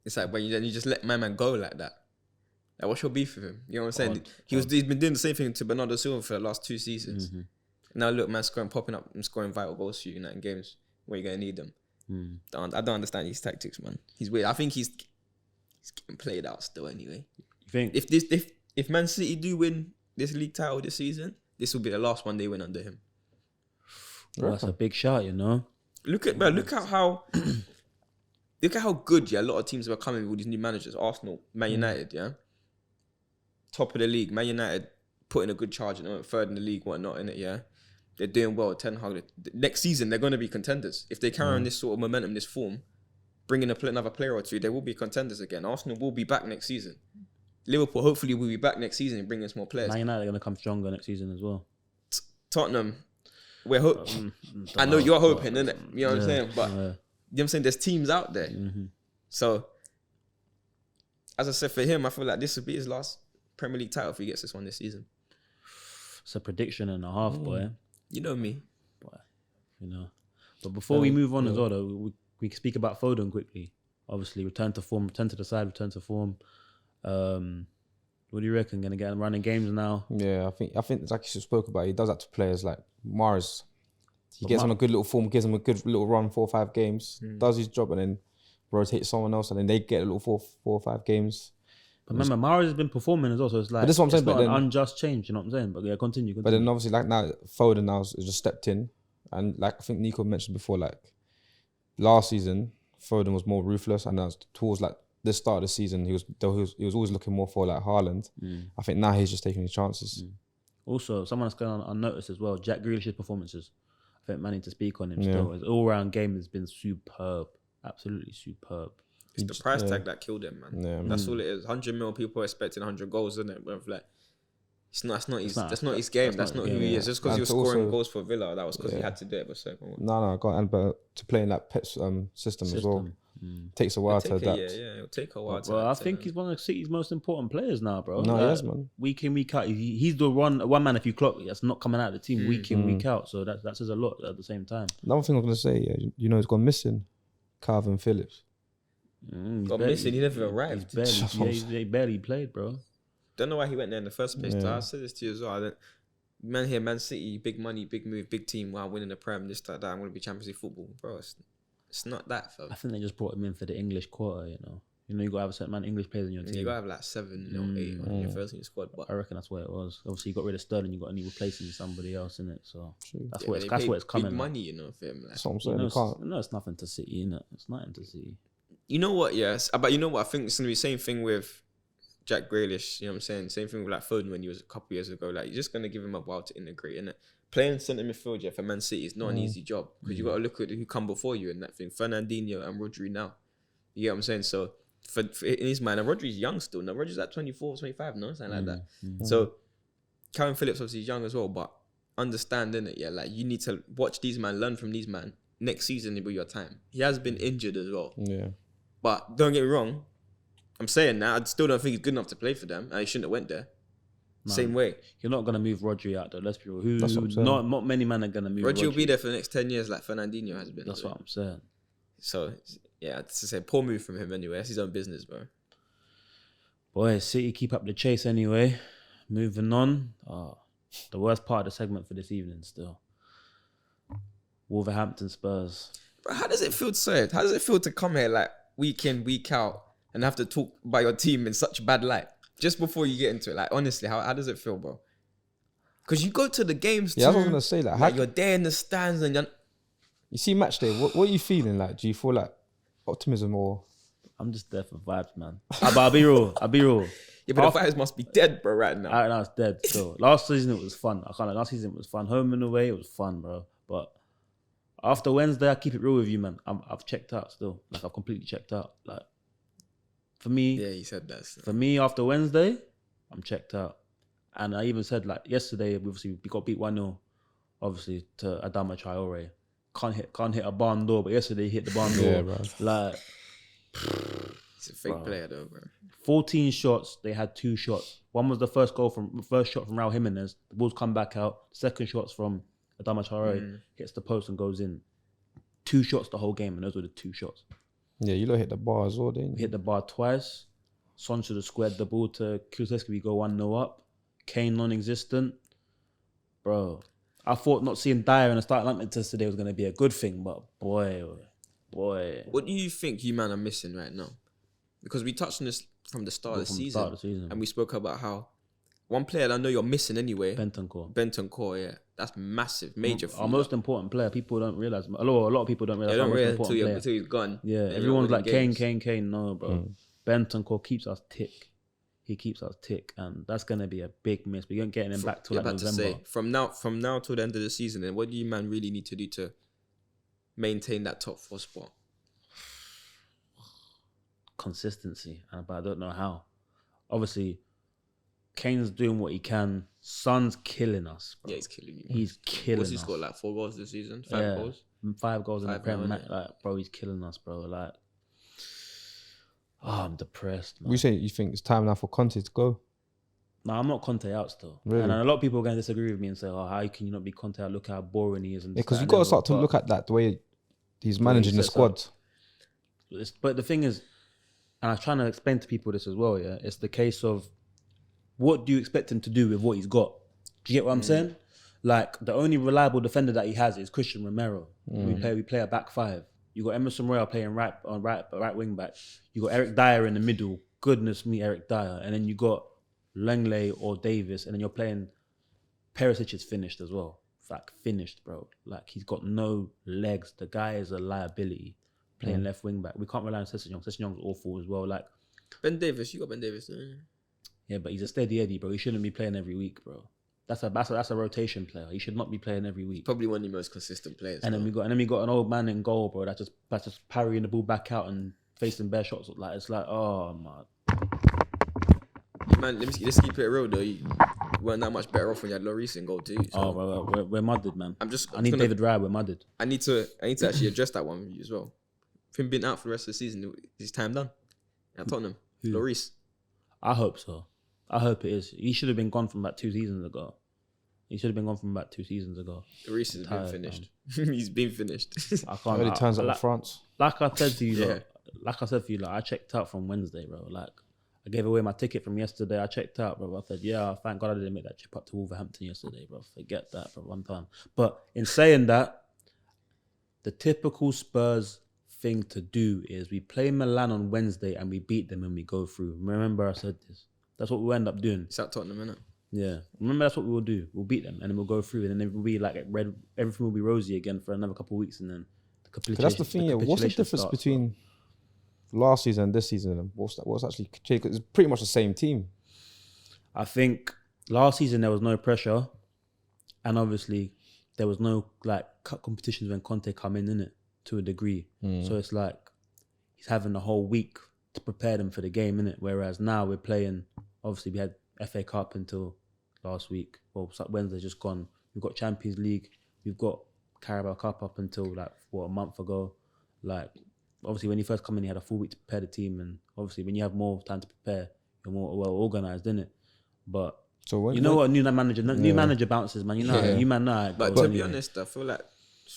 It's like when you just let my man go like that. Like, what's your beef with him? You know what I'm saying? He's been doing the same thing to Bernardo Silva for the last 2 seasons. Now look, man, popping up and scoring vital goals for you in games where you're gonna need them. I don't understand his tactics, man. He's weird. I think he's getting played out still. Anyway, you think if Man City do win this league title this season, this will be the last one they win under him. Well, that's a big shot, you know. Look at how. Look at how good, a lot of teams are coming with all these new managers. Arsenal, Man United, top of the league. Man United putting a good charge, third in the league, whatnot, in it, They're doing well. Ten Hag. Next season, they're going to be contenders. If they carry on this sort of momentum, this form, bringing another player or two, they will be contenders again. Arsenal will be back next season. Liverpool, hopefully, will be back next season and bring us more players. Man United are going to come stronger next season as well. Tottenham, we're hoping. I know you're hoping, innit? You know what I'm saying? But... You know what I'm saying? There's teams out there. So, as I said, for him, I feel like this will be his last Premier League title if he gets this one this season. It's a prediction and a half, boy. You know me. Boy, you know. But before we move on as well, though, we speak about Foden quickly. Obviously, return to form, return to the side, return to form. What do you reckon? Going to get running games now? Yeah, I think like you spoke about, he does that to players like Mahrez. He gets on a good little form, gives him a good little run, 4 or 5 games, does his job, and then rotate someone else, and then they get a little 4 or 5 games. But remember, Mahrez has been performing as well, so it's like, this is what I'm saying, it's not but an then- unjust change, you know what I'm saying? But yeah, continue. But then obviously, like now, Foden now has just stepped in, and like I think Nico mentioned before, like last season, Foden was more ruthless, and now towards like this start of the season, he was always looking more for like Haaland. I think now he's just taking his chances. Also, someone that's going on unnoticed as well, Jack Grealish's performances. I think man need to speak on him still. His all-round game has been superb, absolutely superb. It's the price tag that killed him, man. Yeah, That's all it is. 100 mil, people are expecting 100 goals, isn't it? But like, that's not his game. That's not who he is. Just because he was scoring goals for Villa, that was because he had to do it. But second one. But to play in that Pep's system as well takes a while to adapt. It'll take a while. Well, I think he's one of City's most important players now, bro. No, he is, man. Week in, week out, he's the one man. If you clock, that's not coming out of the team week in, week out. So that says a lot at the same time. Another thing I was gonna say, you know, he's gone missing. Calvin Phillips. Got missing. He never arrived. He barely played, bro. Don't know why he went there in the first place. I said this to you as well. Man City, big money, big move, big team. Wow, winning the Prem, this, that. I'm gonna be Champions League football, bro. It's not that, fam. I think they just brought him in for the English quarter. You know, you gotta have a certain amount of English players in your team. You gotta have like 7 or 8 on your first team squad. But I reckon that's what it was. Obviously, you got rid of Sterling, you got to need replacing somebody else in it. So that's what it's coming. Big money, you know, for him. Like. That's what I'm saying. No, it's nothing to City, innit? It's nothing to City. You know what? Yes, but you know what? I think it's gonna be the same thing with Jack Grealish. You know what I'm saying? Same thing with like Foden when he was a couple years ago. Like you're just gonna give him a while to integrate, innit? Playing centre midfield for Man City is not an easy job because you got to look at who come before you in that thing. Fernandinho and Rodri now. You get what I'm saying? So for in his mind, and Rodri's young still. Now Rodri's like 24, 25, no, something like that. So Calvin Phillips obviously young as well, but understanding it, like you need to watch these man, learn from these man. Next season will be your time. He has been injured as well. Yeah. But don't get me wrong, I'm saying that I still don't think he's good enough to play for them, and he shouldn't have went there. No. Same way. You're not gonna move Rodri out though. Let's be real. That's what I'm saying. Not many men are gonna move Rodri. Will be there for the next 10 years, like Fernandinho has been. That's what I'm saying. So yeah, to say poor move from him anyway. That's his own business, bro. Boy, City keep up the chase anyway. Moving on. The worst part of the segment for this evening still. Wolverhampton Spurs. Bro, how does it feel to say it? How does it feel to come here like week in, week out and have to talk about your team in such bad light? Just before you get into it, like honestly, how does it feel, bro? Because you go to the games too. Yeah, I was gonna say like you're there in the stands and you see match day. What are you feeling like? Do you feel like optimism or? I'm just there for vibes, man. But I'll be real. Yeah, but the vibes must be dead, bro, right now. Right now it's dead. So last season it was fun. Last season it was fun. Home and away it was fun, bro. But after Wednesday, I keep it real with you, man. I've checked out still. Like I've completely checked out. Like for me, yeah, you said that. So. For me, after Wednesday, I'm checked out. And I even said like yesterday, we got beat 1-0, obviously to Adama Traore. Can't hit a barn door, but yesterday he hit the barn door. Yeah, bro. Like he's a fake player though, bro. 14 shots, they had 2 shots. One was the first shot from Raul Jimenez. The ball's come back out. Second shot's from Adama Traore, hits the post and goes in. 2 shots the whole game, and those were the 2 shots. Yeah, you lot hit the bar as well, didn't you? We hit the bar twice. Son should have squared the ball to Kulusevski. We go 1-0 up. Kane non-existent. Bro, I thought not seeing Dyer in the starting lineup test today was going to be a good thing, but boy. What do you think you man are missing right now? Because we touched on this from the start of the season. And we spoke about how one player that I know you're missing anyway. Bentancur, yeah. That's massive, major. Our most important player. People don't realize. A lot of people don't realize. They don't realize until he's gone. Yeah, everyone's like Kane. No, bro. Bentancur keeps us tick. He keeps us tick, and that's gonna be a big miss. We ain't getting him back till like November. To say, from now till the end of the season, then what do you man really need to do to maintain that top 4 spot? Consistency, but I don't know how. Obviously, Kane's doing what he can. Son's killing us, bro. Yeah, he's killing you. He's killing us. What's he scored, like 4 goals this season? 5 goals? 5 goals in the Prem. Like, bro, he's killing us, bro. Like, I'm depressed, man. You think it's time now for Conte to go? No, I'm not Conte out still. Really? And a lot of people are going to disagree with me and say, how can you not be Conte out? Look how boring he is. And because you've got to start to look at that, the way he's managing the squad. But the thing is, and I'm trying to explain to people this as well, yeah, it's the case of what do you expect him to do with what he's got? Do you get what I'm saying? Like, the only reliable defender that he has is Christian Romero. We play a back 5. You got Emerson Royal playing right wing back. You got Eric Dyer in the middle. Goodness me, Eric Dyer. And then you got Langley or Davis, and then you're playing. Perisic is finished as well. Like finished, bro. Like he's got no legs. The guy is a liability playing left wing back. We can't rely on Sessegnon. Sessegnon's awful as well. Like Ben Davis, you got Ben Davis. yeah, but he's a steady Eddie, bro. He shouldn't be playing every week, bro. That's a rotation player. He should not be playing every week. Probably one of the most consistent players. And then we got an old man in goal, bro. That's just parrying the ball back out and facing bare shots. Like it's like, oh man. Man, let's keep it real though. You weren't that much better off when you had Lloris in goal too. So. Oh, bro, we're mudded, man. I need David Raya. We're mudded. I need to actually address that one with you as well. With him being out for the rest of the season, is time done at Tottenham? Lloris. I hope so. I hope it is. He should have been gone from about 2 seasons ago. Lloris has been finished. He's been finished. I can't. Early turns up in France. Like I said to you, I checked out from Wednesday, bro. Like I gave away my ticket from yesterday. I checked out, bro. I said, yeah, thank God I didn't make that trip up to Wolverhampton yesterday, bro. Forget that for one time. But in saying that, the typical Spurs thing to do is we play Milan on Wednesday and we beat them and we go through. Remember I said this. That's what we'll end up doing. It's at Tottenham, innit? Yeah. Remember that's what we will do. We'll beat them and then we'll go through and then it will be like everything will be rosy again for another couple of weeks and then the capitulation. That's the thing, yeah. What's the difference between last season and this season? And what's actually changed? It's pretty much the same team. I think last season there was no pressure and obviously there was no like cut competitions when Conte come in it to a degree. So it's like he's having a whole week to prepare them for the game, innit? Whereas now we're playing, obviously we had FA Cup until last week. Well, Wednesday's just gone. We've got Champions League. We've got Carabao Cup up until like, a month ago. Like, obviously when you first come in, you had a full week to prepare the team. And obviously when you have more time to prepare, you're more well organised, innit? But so when, you know what, new manager bounces, man. You know, new man now. But to be honest, I feel like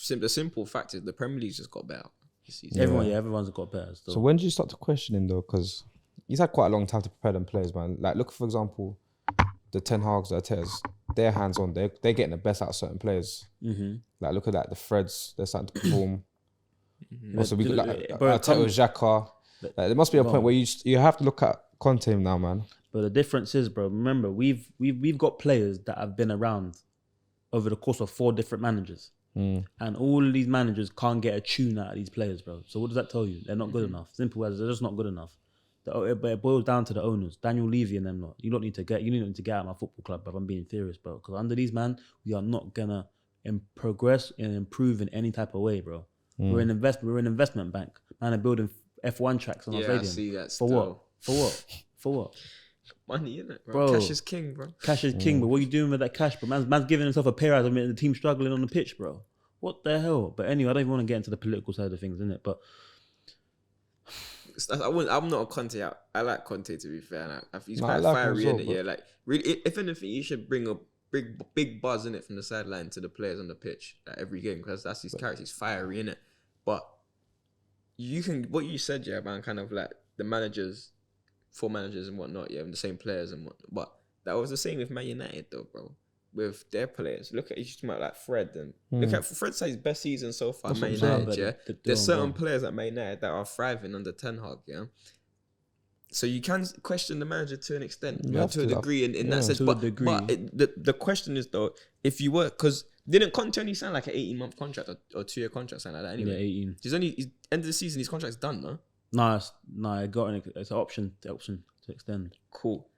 the simple fact is the Premier League's just got better. Everyone's got better. So when did you start to question him though? Because he's had quite a long time to prepare them players, man. Like look, for example, the Ten Hags, the Artetas, they're hands on. They're getting the best out of certain players. Like look at that, the Freds, they're starting to perform. Also, we got like Arteta, Xhaka. Like, there must be a point where you have to look at Conte now, man. But the difference is, bro. Remember, we've got players that have been around over the course of 4 different managers. And all of these managers can't get a tune out of these players, bro. So what does that tell you? They're not good enough. Simple as they're just not good enough. But it boils down to the owners, Daniel Levy and them lot. You don't need to get out of my football club, bro. I'm being serious, bro. Because under these man, we are not gonna progress and improve in any type of way, bro. We're an investment bank. Man, are building F1 tracks on our stadium. I see that. For what? Money, innit, bro? Cash is king, bro. Cash is king, but what are you doing with that cash? But man's giving himself a pay rise and the team struggling on the pitch, bro. What the hell? But anyway, I don't even want to get into the political side of things, innit? But I'm not a Conte out. I like Conte, to be fair. He's quite fiery, innit? Yeah, like really. If anything, you should bring a big buzz in it from the sideline to the players on the pitch at every game because that's his character. He's fiery, innit? But what you said, yeah, man, kind of like the managers. 4 managers and whatnot, yeah, and the same players and whatnot. But that was the same with Man United, though, bro. With their players, look at you talking about like Fred and look at Fred's his best season so far. Man United, yeah. There's certain players at Man United that are thriving under Ten Hag, yeah. So you can question the manager to an extent, to a degree, in that sense. But the question is though, if you were, because didn't Conte only sign like an 18-month contract or 2-year contract, something like that? Anyway, yeah, 18. He's end of the season. His contract's done, no. It's an option to extend. Cool.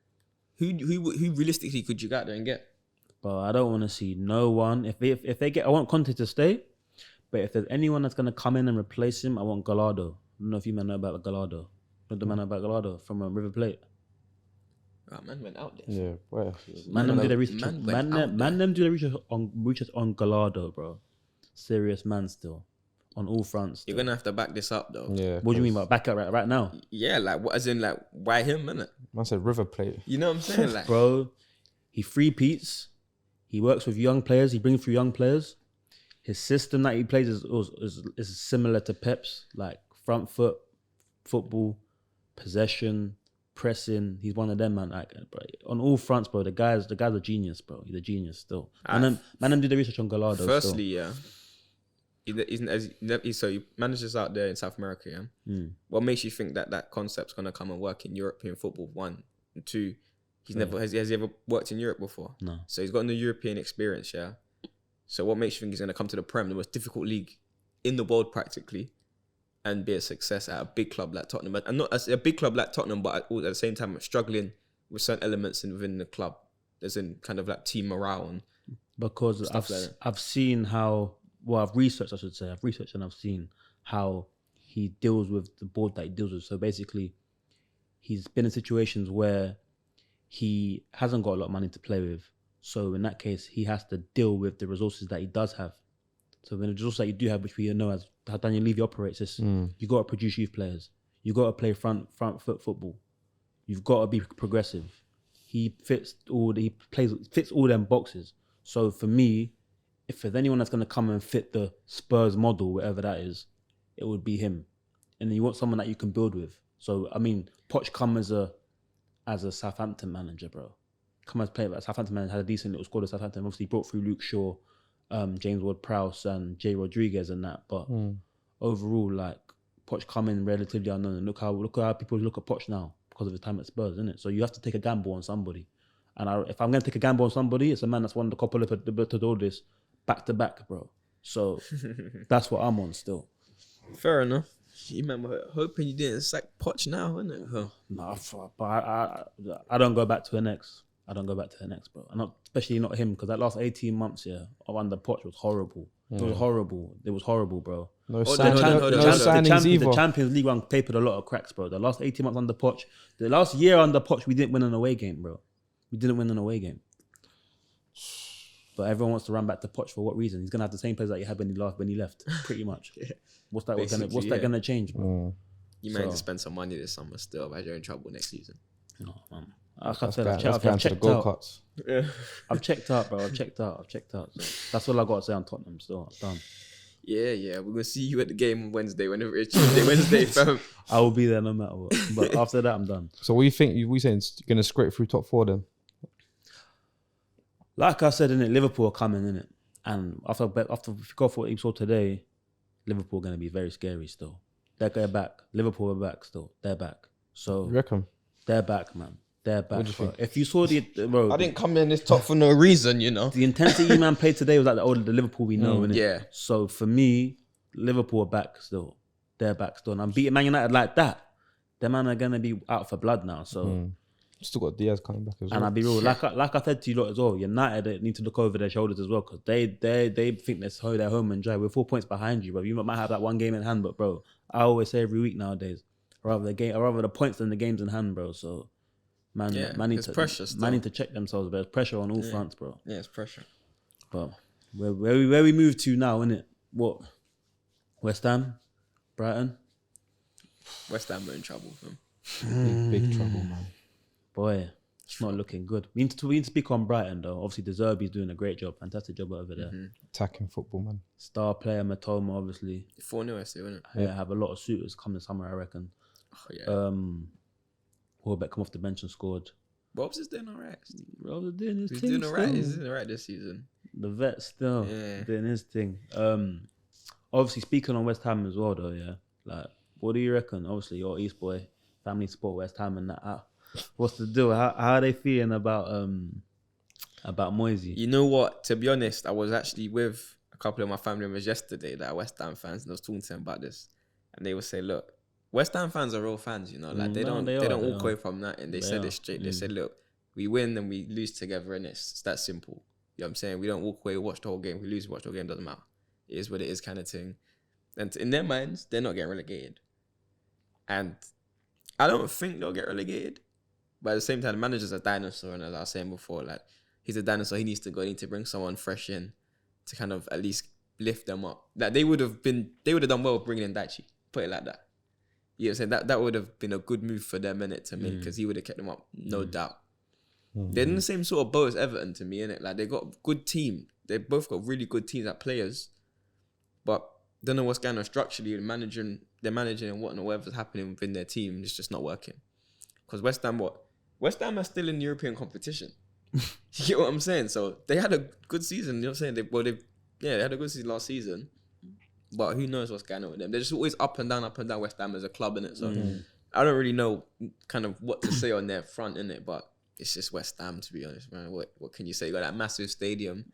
Who realistically could you get there and get? But I don't want to see no one. If they get, I want Conte to stay. But if there's anyone that's gonna come in and replace him, I want Gallardo. I don't know if you man know about Gallardo. Know the man about Gallardo from River Plate. Oh, man went out there. Yeah, where? Man them do the research. Man them do the research on Gallardo, bro. Serious man still. On all fronts. Still. You're gonna have to back this up though. Yeah. What do you mean by back up right now? Yeah, like what? As in, like why him, innit? Man said River Plate. You know what I'm saying, like bro. He free-peats. He works with young players. He brings through young players. His system that he plays is similar to Pep's, like front foot football, possession, pressing. He's one of them, man. Like, bro, on all fronts, bro. The guy's a genius, bro. He's a genius still. Man, them do the research on Gallardo. Firstly, still. yeah. So he manages out there in South America, yeah? What makes you think that concept's going to come and work in European football, 1? And 2, has he ever worked in Europe before? No. So he's got no European experience, yeah? So what makes you think he's going to come to the Prem, the most difficult league in the world practically, and be a success at a big club like Tottenham? And not as a big club like Tottenham, but at the same time struggling with certain elements within the club. There's in kind of like team morale and because I've seen how, well, I've researched and I've seen how he deals with the board that he deals with. So basically, he's been in situations where he hasn't got a lot of money to play with. So in that case, he has to deal with the resources that he does have. So the resources that you do have, which we know as how Daniel Levy operates, is you got to produce youth players. You got to play front foot football. You've got to be progressive. He fits all them boxes. So for me, if there's anyone that's going to come and fit the Spurs model, whatever that is, it would be him. And then you want someone that you can build with. So I mean, Poch come as a Southampton manager, bro. Come as player, but Southampton manager had a decent little squad at Southampton. Obviously, brought through Luke Shaw, James Ward-Prowse, and Jay Rodriguez and that. But overall, like Poch come in relatively unknown. And look how people look at Poch now because of his time at Spurs, isn't it? So you have to take a gamble on somebody. And if I'm going to take a gamble on somebody, it's a man that's won the Copa Libertadores back to back, bro. So that's what I'm on still. Fair enough. You remember hoping you didn't sack Poch now, isn't it? Huh? Nah, but I don't go back to an ex. Bro. And especially not him, because that last 18 months, under Poch was horrible. It was horrible, bro. The Champions League on paper had a lot of cracks, bro. The last 18 months under Poch, the last year under Poch, we didn't win an away game, bro. We didn't win an away game. But everyone wants to run back to Poch for what reason? He's gonna have the same players that he had when he left, pretty much. What's that gonna change, bro? You might have to spend some money this summer still, but you're in trouble next season. No, man. Like I said, I've checked out. Yeah. I've checked out, bro. I've checked out. So that's all I got to say on Tottenham still. Done. Yeah. We're going to see you at the game on Wednesday, whenever it's Tuesday, Wednesday, fam. I will be there no matter what. But after that, I'm done. So what do you think? We saying you're going to scrape through top 4 then? Like I said, innit, Liverpool are coming, innit? And after if you go for what you saw today, Liverpool are going to be very scary still. They're back. Liverpool are back still. They're back. So you reckon? They're back, man. They're back. If you saw bro, I didn't come in this top for no reason, you know. The intensity man played today was like the Liverpool we know, innit? Yeah. So for me, Liverpool are back still. They're back still. And I'm beating Man United like that. Them man are gonna be out for blood now. So still got Diaz coming back as well. And I'll be real, like I said to you lot as well, United need to look over their shoulders as well, because they think they're home and dry. We're 4 points behind you, bro. You might have that one game in hand, but bro, I always say every week nowadays, rather the points than the games in hand, bro. So man need to check themselves. There's pressure on all fronts, bro. Yeah, it's pressure. But where we move to now, innit? What? West Ham, Brighton. West Ham are in trouble, fam. Big trouble, man. Boy, it's not looking good. We need to speak on Brighton though. Obviously, De Zerbi's doing a great job, fantastic job over there. Attacking football, man. Star player Matoma, obviously. 4-0, I say, isn't it? Yeah, have a lot of suitors come this summer, I reckon. Oh yeah. Welbeck come off the bench and scored. Rob's is doing alright. Rob's doing his thing. He's doing alright. He's doing alright this season. The vet still doing his thing. Obviously speaking on West Ham as well, though. Yeah, like, what do you reckon? Obviously, you're East boy, family support West Ham and that. What's the deal? How are they feeling about Moisey? You know what? To be honest, I was actually with a couple of my family members yesterday that are West Ham fans, and I was talking to them about this, and they would say, "Look, West Ham fans are real fans, you know. Like they don't walk away from that." And they said it straight. They said, "Look, we win and we lose together, and it's that simple." You know what I'm saying? We don't walk away, watch the whole game. We lose, watch the whole game. Doesn't matter. It is what it is, kind of thing. And in their minds, they're not getting relegated. And I don't think they'll get relegated. But at the same time, the manager's a dinosaur, and as I was saying before, like he's a dinosaur. He needs to go. He needs to bring someone fresh in to kind of at least lift them up. Like they would have done well bringing in Daichi. Put it like that. You know what I'm saying? That would have been a good move for them, innit, to make, because he would have kept them up, no doubt. They're in the same sort of boat as Everton to me, innit? Like they got a good team. They both got really good teams at players, but don't know what's going on structurally. They're managing and whatever's happening within their team. It's just not working. Because West Ham are still in European competition. You get what I'm saying? So they had a good season. You know what I'm saying? They had a good season last season, But who knows what's going on with them? They're just always up and down West Ham as a club, innit? So I don't really know kind of what to say on their front, innit? But it's just West Ham, to be honest, man. What can you say? You got that massive stadium.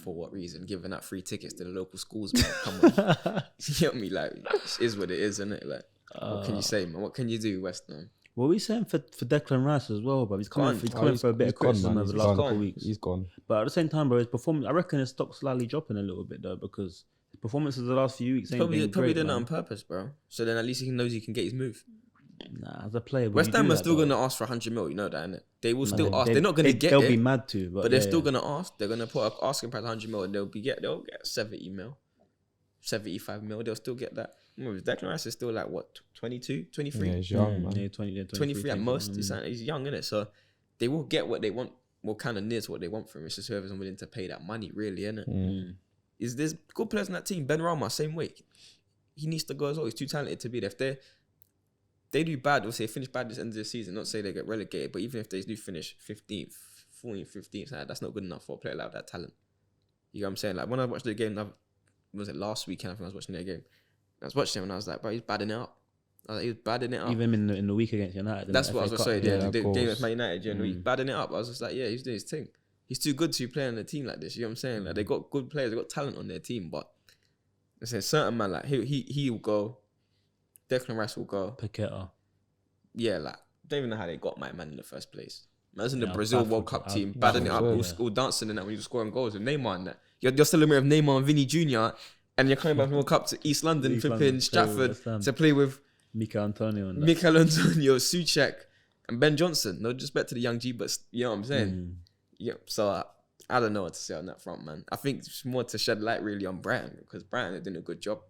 For what reason? Giving out free tickets to the local schools, man. Come on. You get me? Like, it is what it is, isn't it? Like, what can you say, man? What can you do, West Ham? What are we saying for Declan Rice as well, bro? He's coming for a bit of criticism over the last couple of weeks. He's gone. But at the same time, bro, his performance, I reckon his stock's slightly dropping a little bit, though, because his performances the last few weeks ain't Probably been great, did that man. on purpose, bro. So then at least he knows he can get his move. Nah, as a player, West Ham are still going to ask for 100 mil, you know that, innit? They will still ask. They're not going to get They'll it. be mad to, but they're still going to ask. They're going to put an asking price 100 mil and they'll get 70 mil, 75 mil. They'll still get that. Declan Rice is still like, what, 22, 23? Yeah, he's young, man. Yeah, 23 at most. He's young, innit? So they will get what they want, well, kind of near to what they want from him. It's just whoever's willing to pay that money, really, innit? Is there's good players in that team. Ben Rama, same way. He needs to go as well. He's too talented to be there. If they do bad, or say finish bad this end of the season, not say they get relegated, but even if they do finish 15th, 14th, 15th, that's not good enough for a player like that talent. You know what I'm saying? Like when I watched the game, was it last weekend? I think I was watching their game. I was watching him and I was like, bro, he's badding it up. He was badding it up. Even in the week against United. That's what I was going to say. Yeah, the game course. against Man United during the week, badding it up. I was just like, yeah, he's doing his thing. He's too good to play on a team like this. You know what I'm saying? Like they got good players, they got talent on their team, but there's a certain man like he will go. Declan Rice will go. Paqueta. Yeah, like don't even know how they got my man in the first place. Imagine the Brazil World Cup team badding it up, all dancing and that when you're scoring goals with Neymar and that. You're still a mirror of Neymar and Vinny Jr. and you're coming back from the World Cup to East London, flipping Stratford to play with Mikel Antonio, Souček and Ben Johnson. No disrespect to the young G, but you know what I'm saying? Yeah, so I don't know what to say on that front, man. I think it's more to shed light really on Brighton because Brighton are doing a good job.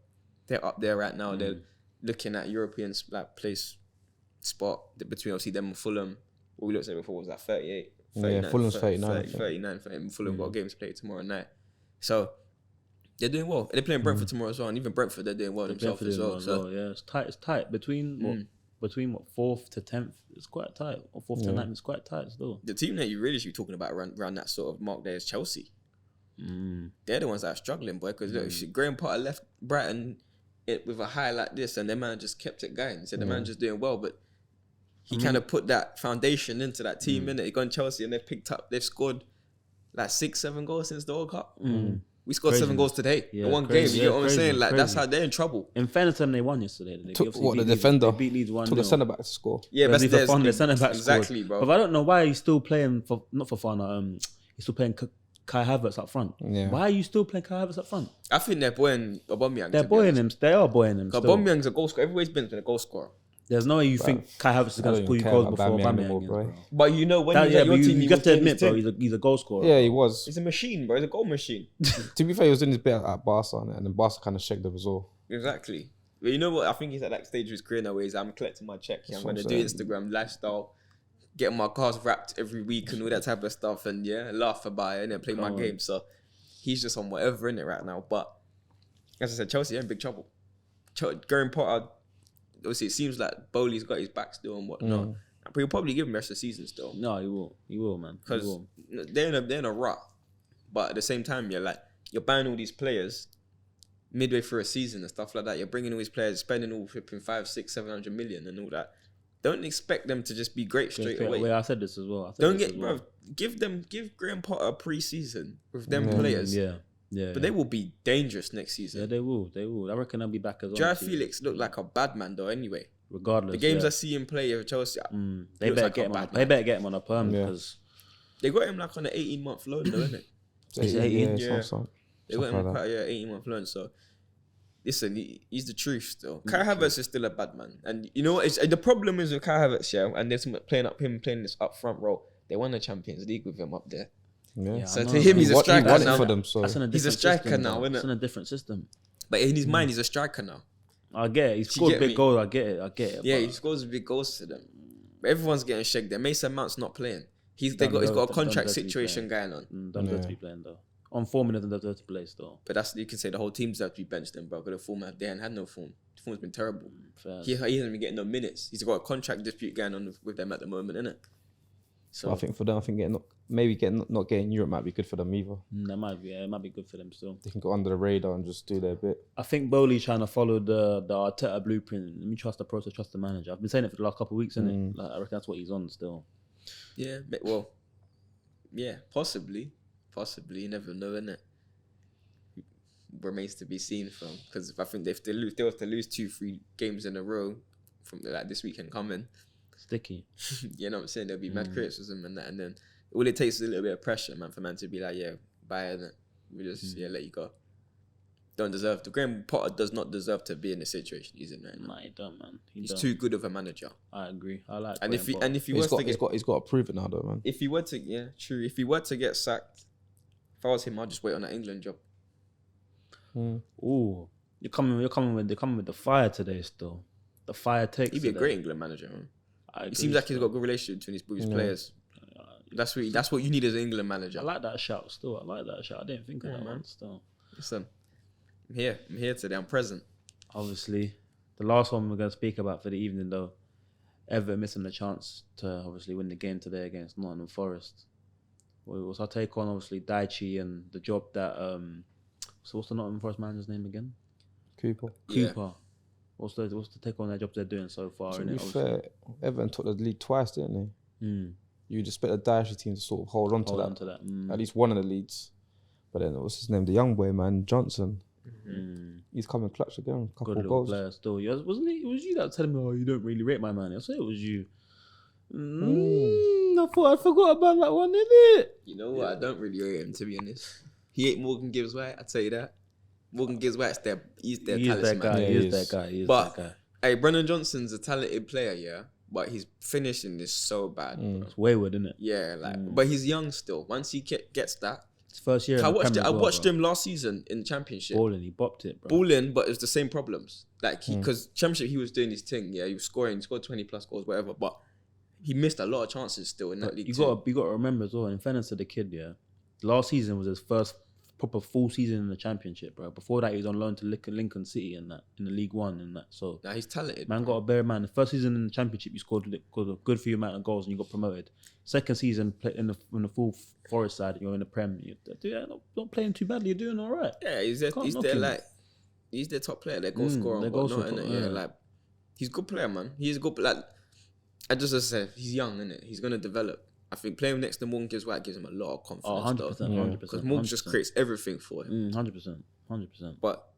They're up there right now. They're looking at European place spot between obviously them and Fulham. What we looked at before was that 38. 39, yeah, Fulham's 39. 39. Fulham got games played tomorrow night. So they're doing well. They're playing Brentford tomorrow as well. And even Brentford, they're doing well themselves as well. So yeah, it's tight. Between what 4th to 10th, it's quite tight. Or 4th to 9th, it's quite tight still. The team that you really should be talking about around that sort of mark there is Chelsea. They're the ones that are struggling, boy. Because look, Graham Potter left Brighton with a high like this, and their man just kept it going. So the man just doing well, but he kind of put that foundation into that team, innit? He gone Chelsea and they've scored like 6-7 goals since the World Cup. We scored 7 goals today in one game. You know what I'm saying? Like that's how they're in trouble. In fairness, they won yesterday. The defender beat Leeds 1-0. took the centre back to score. Yeah, but the centre back exactly, bro. But I don't know why he's still playing not for fun. He's still playing Kai Havertz up front. Yeah. Why are you still playing Kai Havertz up front? I think they're buoying Aubameyang. They are buoying him. Aubameyang's a goal scorer. Everywhere's been a goal scorer. There's no way you think Kai Havertz is going to score you goals before Aubameyang, bro. But you know when he's at your team, you have to admit, bro, he's a goal scorer. Yeah, he was. He's a machine, bro. He's a goal machine. To be fair, he was in his bit at Barca, and then Barca kind of shagged him as well. Exactly. But you know what? I think he's at that stage of his career now where I'm collecting my check. I'm going to do Instagram lifestyle, getting my cars wrapped every week and all that type of stuff, and laugh about it and then play my game. So he's just on whatever in it right now. But as I said, Chelsea are in big trouble. Graham Potter, obviously, it seems like Bowley's got his back still and whatnot. But he'll probably give him the rest of the season still. No, he will. He will, man. Because they're in a rut. But at the same time, you're buying all these players midway through a season and stuff like that. You're bringing all these players, spending all flipping 500, 600, 700 million and all that. Don't expect them to just be great straight away. Wait, I said this as well. Bro, give Graham Potter a pre-season with them players. Yeah. But they will be dangerous next season. Yeah, they will. I reckon they'll be back as well. Joao Felix looked like a bad man though anyway. Regardless. The games I see him play with Chelsea, they better get him on a perm because they got him like on an 18-month loan though, isn't it? It's 18. Yeah. They got him on quite 18-month loan. So listen, he's the truth still. Kai Havertz is still a bad man. And you know what? The problem is with Kai Havertz, and there's playing this up front role. They won the Champions League with him up there. Yeah. So to him, he's a striker now. For them, so. He's a striker now, isn't it? It's in a different system. But in his mind, he's a striker now. I get it. He scored big goals. I get it. Yeah, he scores big goals to them. But everyone's getting shagged there. Mason Mount's not playing. He's got a contract situation going on. Don't deserve to be playing though. On form, he doesn't deserve to play still. But you can say the whole team deserves to be benched then, bro. Because the form they hadn't had no form. The form's been terrible. He hasn't been getting no minutes. He's got a contract dispute going on with them at the moment, innit? So I think for them, not getting Europe might be good for them either. That might be, it might be good for them still. They can go under the radar and just do their bit. I think Bowley's trying to follow the Arteta blueprint. Let me trust the process, trust the manager. I've been saying it for the last couple of weeks, innit? Like, I reckon that's what he's on still. yeah, well, yeah, possibly. You never know, innit? Remains to be seen from, because I think if they were to lose 2-3 games in a row from like this weekend coming, Sticky. you know what I'm saying? There'll be mad criticism and that, and then all it takes is a little bit of pressure, man, for man to be like, yeah, bye, innit? We just let you go. Don't deserve to. Graham Potter does not deserve to be in the situation he's in right now. Nah, he don't, man. He's too good of a manager. I agree. I like. And if he He's was to get, got to prove it now, though, man. if he were to, yeah, true. If he were to get sacked, if I was him, I'd just wait on that England job. Ooh, you're coming with the fire today. Still, the fire takes. He'd be a today. great England manager, man. I It seems like he's got a good relationship between his players. That's what you need as an England manager. I like that shout. Still, I like that shout. I didn't think of that, man. Still, Listen, I'm here today. I'm present. obviously, the last one we're going to speak about for the evening, though, Everton missing the chance to obviously win the game today against Nottingham Forest. What's our take on obviously Daichi and the job that so what's the Nottingham Forest manager's name again? Cooper. Yeah. Cooper. What's the take on their job they're doing so far? To innit? be Obviously. fair, Everton took the lead twice, didn't they? Mm. You'd expect the Daichi team to sort of hold on to that. At least one of the leads. But then what's his name? The young boy, man, Johnson. He's coming clutch again. A couple Good of little goals. player still. Yeah, wasn't it? It was you that was telling me, oh, you don't really rate my man. I said it was you. I thought I forgot about that one, innit? You know what? I don't really rate him, to be honest. He ain't Morgan Gibbs White. I tell you that. Morgan Gibbs White's he's their talisman. He is that guy. He is that guy. Hey, Brennan Johnson's a talented player, yeah, but his finishing is so bad. It's wayward, isn't it? Yeah, but he's young still. Once he gets that, It's first year. I watched him last season in the Championship. Balling, he bopped it, bro. Balling, but it's the same problems. Like because Championship, he was doing his thing. Yeah, he was scoring. He scored 20 plus goals, whatever. But he missed a lot of chances still in that league. You got to remember as well. In fairness to the kid, yeah, last season was his first proper full season in the Championship, bro. Before that, he was on loan to Lincoln City and that in the League One and that. So now he's talented. Man, got a bear man. The first season in the Championship, you scored a good few amount of goals and you got promoted. Second season, in the full Forest side, you're in the Prem. You're not playing too badly. You're doing all right. Yeah, he's their top player. Their goal scorer. their goal whatnot, scorer, innit? Yeah, like he's a good player, man. He's a good. Like I just said, he's young, innit? He's gonna develop. I think playing next to Morgan Gibbs White gives him a lot of confidence. 100%. Because Morgan just creates everything for him. 100%. But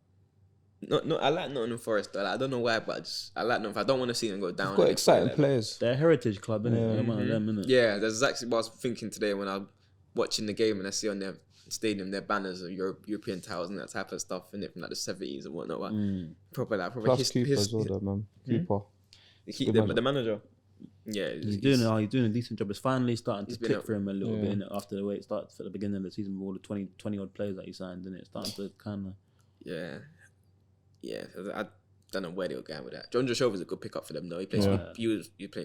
no, I like Nottingham Forest. Though. Like, I don't know why, but I like them. I don't want to see them go down. They've got exciting players. They're a heritage club, innit? They're one of them, innit? Yeah, that's exactly what I was thinking today when I'm watching the game and I see on their stadium their banners of European titles and that type of stuff, innit? From like the 70s and whatnot. Proper Plus Cooper as well, though, man. Cooper. The manager. Yeah, he's doing a decent job. It's finally starting to click for him a little bit, innit? After the way it started for the beginning of the season with all the 20 odd players that he signed, innit? It's starting to kind of. Yeah. I don't know where they were going with that. John Joshua was a good pickup for them, though. He played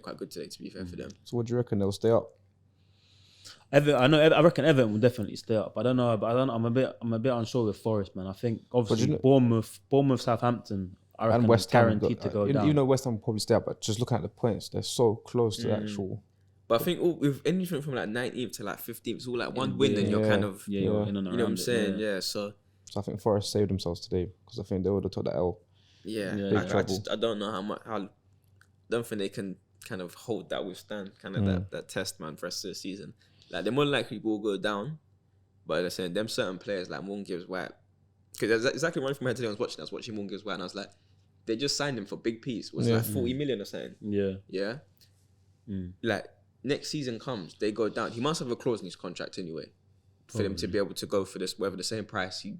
quite good today, to be fair for them. So what do you reckon they'll stay up? I reckon Everton will definitely stay up. I don't know. I'm a bit unsure with Forest, man. I think obviously Bournemouth, Southampton. I reckon and West Ham guaranteed to go down. You know West Ham will probably stay up, but just looking at the points, they're so close to the actual. But I think with anything from like 19th to like 15th, it's all like one win and you're kind of you're in and you know what I'm saying? Yeah. Yeah. So I think Forest saved themselves today because I think they would have took that L. Yeah. I don't know how don't think they can kind of hold that withstand kind of that test, man, for the rest of the season. Like they're more likely will go down, but they're saying them certain players like Morgan Gibbs White, because that's exactly one from my head today. I was watching Morgan Gibbs White and I was like, they just signed him for big piece. Was like 40 million or something. Yeah. Like next season comes, they go down. He must have a clause in his contract anyway for them to be able to go for this, whether the same price he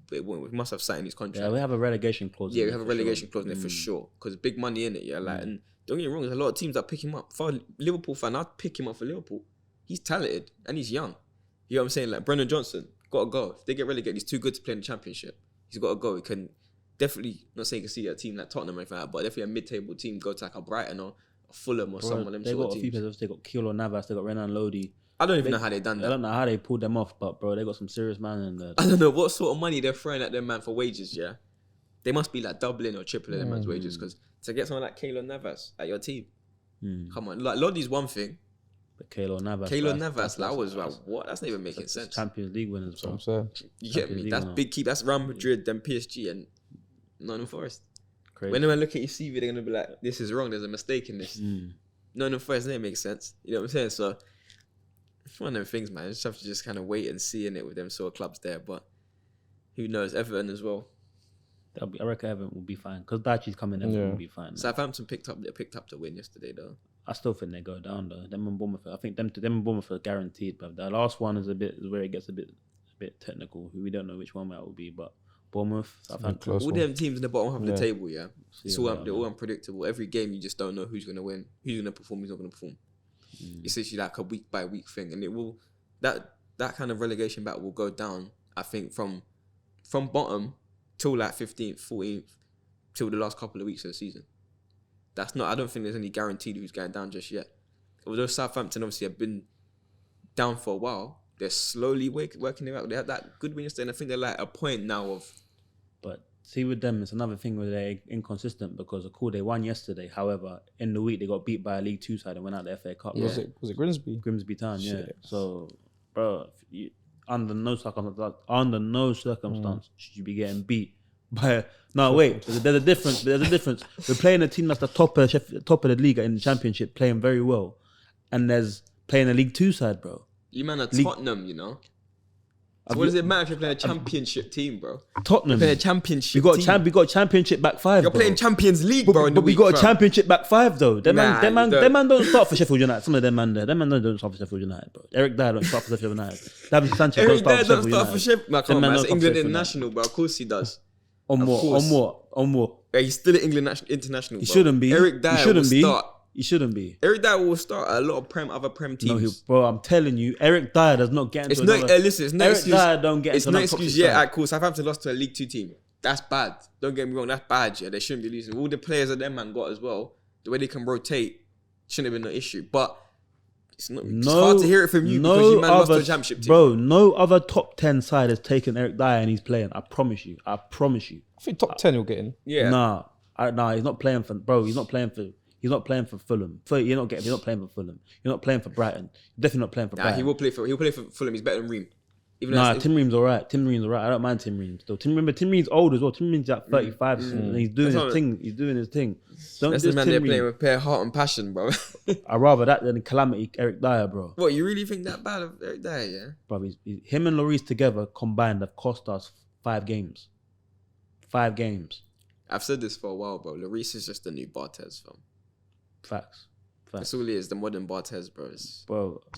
must have signed his contract. Yeah, we have a relegation clause. Yeah, we have a relegation clause in there for sure because big money in it. Yeah, like and don't get me wrong, there's a lot of teams that pick him up. For a Liverpool fan, I'd pick him up for Liverpool. He's talented and he's young. You know what I'm saying? Like Brennan Johnson, gotta go. If they get relegated, he's too good to play in the Championship. He's gotta go. He can definitely, not saying you can see a team like Tottenham or anything like that, but definitely a mid-table team go to like a Brighton or a Fulham or someone of them They sort got of a few teams. players. They got Keylor Navas. They got Renan Lodi. I don't even know how they done I that. don't know how they pulled them off, but bro, they got some serious man in there. I don't know what sort of money they're throwing at them man for wages. Yeah, they must be like doubling or tripling them man's wages because to get someone like Keylor Navas at your team, come on. Like Lodi's one thing, But Keylor Navas, that was like, what? That's not even making sense. Champions League winners, bro. That's what I'm saying. You get me? That's big keep. That's Real Madrid, then PSG, and Nottingham Forest. Crazy. When they look at your CV, they're gonna be like, "This is wrong. There's a mistake in this." Nottingham Forest, that makes sense. You know what I'm saying? So it's one of them things, man. You just have to just kind of wait and see in it with them sort of clubs there. But who knows? Everton as well. I reckon Everton will be fine because Daichi's coming. Everton will be fine. Southampton picked up the win yesterday, though. I still think they go down though. Them and Bournemouth. I think them and Bournemouth are guaranteed. But the last one is where it gets a bit technical. We don't know which one that will be, but Bournemouth, Southampton. All them teams in the bottom half of the table, they're all unpredictable. Every game you just don't know who's gonna win, who's gonna perform, who's not gonna perform. It's literally like a week by week thing, and it will that kind of relegation battle will go down. I think from bottom till like 15th, 14th, till the last couple of weeks of the season. I don't think there's any guaranteed who's going down just yet. Although Southampton obviously have been down for a while, they're slowly working it out. They had that good win yesterday, and I think they're like a point now of. But see, with them, it's another thing where they're inconsistent because they won yesterday. However, in the week they got beat by a League Two side and went out the FA Cup. Was it Grimsby? Grimsby Town, yeah. Shit. So, bro, under no circumstance should you be getting beat by. No, wait. There's a difference. We're playing a team that's the top of the league in the Championship, playing very well, and there's playing a League Two side, bro. You man are Tottenham, you know. So what does it matter if you're playing a Championship team, bro? Tottenham. You're playing a Championship. We got Championship back five. You're playing Champions League, bro. But we got a Championship back five though. Them man don't start for Sheffield United. Some of them man there. Them man don't start for Sheffield United, bro. Eric Dyer don't start for Sheffield United. David Sanchez don't start for Sheffield United. No, come on, man. It's England international, bro. Of course he does. On more. Yeah, he's still an England international. He shouldn't be. Eric Dyer will start. He shouldn't be. Eric Dyer will start a lot of other Prem teams. Bro, I'm telling you, Eric Dyer does not get into it's no Eric excuse. Dyer don't get it's into no excuse. Yeah, alright, cool. Southampton lost to a League Two team. That's bad. Don't get me wrong. That's bad. Yeah, they shouldn't be losing. All the players that them man got as well, the way they can rotate, shouldn't have been an issue. But it's hard to hear it from you because you man lost to a Championship team. Bro, no other top 10 side has taken Eric Dyer and he's playing. I promise you. I think top 10 he'll get in. Yeah. Nah, he's not playing for. Bro, he's not playing for Fulham. You're not playing for Fulham. You're not playing for Brighton. You're definitely not playing for Brighton. He'll play for Fulham. He's better than Ream. Tim Ream's alright. I don't mind Tim Ream still. Tim Ream's old as well. Tim Ream's at 35 and he's doing his thing. That's the man they're playing with bare heart and passion, bro. I'd rather that than calamity Eric Dyer, bro. What, you really think that bad of Eric Dyer, yeah? Bro, him and Lloris together combined have cost us 5 games. 5 games. I've said this for a while, bro. Lloris is just the new Barthez, fam. Facts. That's all it is, the modern Barthez, bro. It's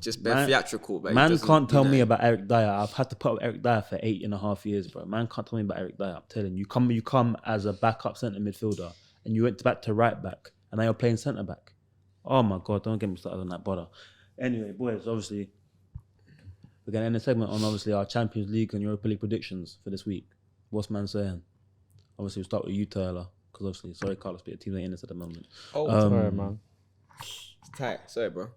just man, theatrical, but man can't tell me about Eric Dyer. I've had to put up Eric Dyer for 8.5 years, bro. Man can't tell me about Eric Dyer. I'm telling you, you come as a backup centre midfielder and you went back to right back and now you're playing centre back. Oh my God, don't get me started on that bother. Anyway, boys, obviously, we're going to end the segment on obviously our Champions League and Europa League predictions for this week. What's man saying? Obviously, we'll start with you, Taylor, because obviously, sorry, Carlos, but your team ain't in this at the moment. Sorry, man. It's tight. Sorry, bro.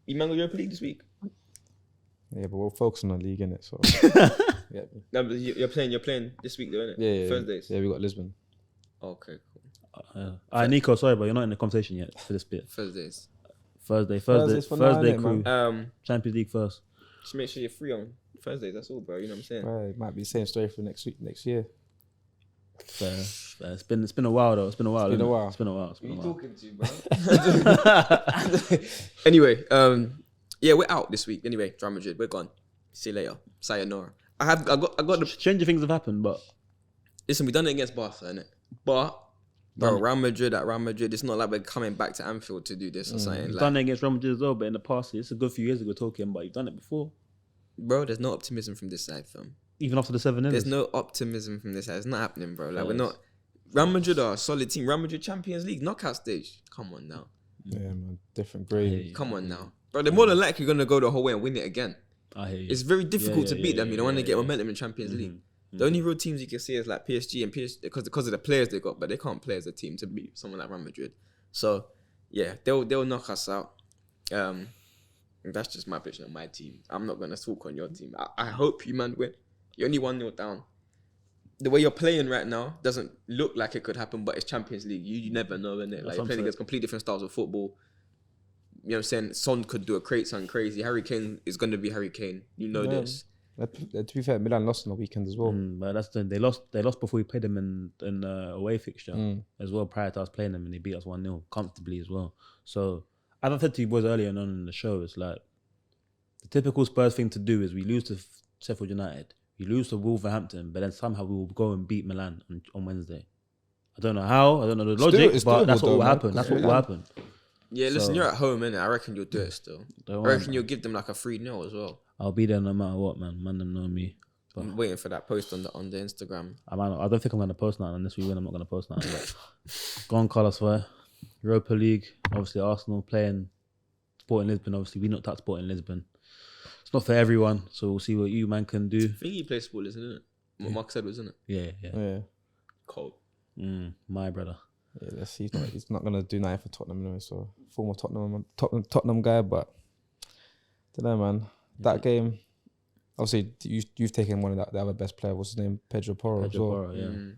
You man got Europa League this week? Yeah, but we're focusing on the league, innit? So, yeah. No, but you're playing this week, though, innit? Yeah. Thursdays. Yeah, we got Lisbon. Okay, cool. Nico, sorry, but you're not in the conversation yet for this bit. Thursdays Thursday, crew. Champions League first. Just make sure you're free on Thursdays. That's all, bro. You know what I'm saying? Right, it might be the same story for next year. Fair. It's been a while though. It's been a while. What are you talking to, bro? Anyway, yeah, we're out this week. Anyway, Real Madrid, we're gone. See you later. Sayonara. I got the stranger things have happened, but listen, we done it against Barca, innit? But bro, Real Madrid, it's not like we're coming back to Anfield to do this or something. You've done it against Real Madrid as well, but in the past, it's a good few years ago talking, but you've done it before. Bro, there's no optimism from this side, fam. Even after the 7-0. There's no optimism from this side. It's not happening, bro. Like, we're not. Real Madrid are a solid team. Real Madrid Champions League knockout stage. Come on now. Yeah, man. Different grade. Come on now. Bro, they're more than likely going to go the whole way and win it again. I hear you. It's very difficult to beat them, you know, when they get momentum in Champions League. The only real teams you can see is like PSG because of the players they got, but they can't play as a team to beat someone like Real Madrid. So, yeah, they'll knock us out. That's just my prediction on my team. I'm not going to talk on your team. I hope you, man, win. You're only 1-0 down. The way you're playing right now doesn't look like it could happen, but it's Champions League. You never know, innit? Like, you're playing against completely different styles of football. you know what I'm saying, Son could create something crazy. Harry Kane is going to be Harry Kane. You know this. To be fair, Milan lost on the weekend as well. But that's they lost before we played them in the away fixture as well, prior to us playing them, and they beat us 1-0 comfortably as well. So as I said to you boys earlier on in the show, it's like the typical Spurs thing to do is we lose to Sheffield United, we lose to Wolverhampton, but then somehow we will go and beat Milan on Wednesday. I don't know how, I don't know the logic, but that's what will happen. That's what will happen. Yeah, listen, you're at home, innit? I reckon you'll do it still. I reckon you'll give them like a 3-0 as well. I'll be there no matter what, man. Man, them know me. But I'm waiting for that post on the Instagram. I don't think I'm going to post nothing unless we win. I'm not going to post nothing. Go on, Carlos. Europa League. Obviously, Arsenal playing Sporting Lisbon. Obviously, we knocked out Sporting Lisbon. It's not for everyone, so we'll see what you man can do. I think he plays Sporting, isn't it? What Mark said, wasn't it? Yeah. Cold. My brother. Yeah, let's see. He's not going to do nothing for Tottenham anyway. So former Tottenham guy, but I don't know, man. That game, obviously, you've taken one of the other best player. What's his name? Pedro Porro as well. Porro, yeah.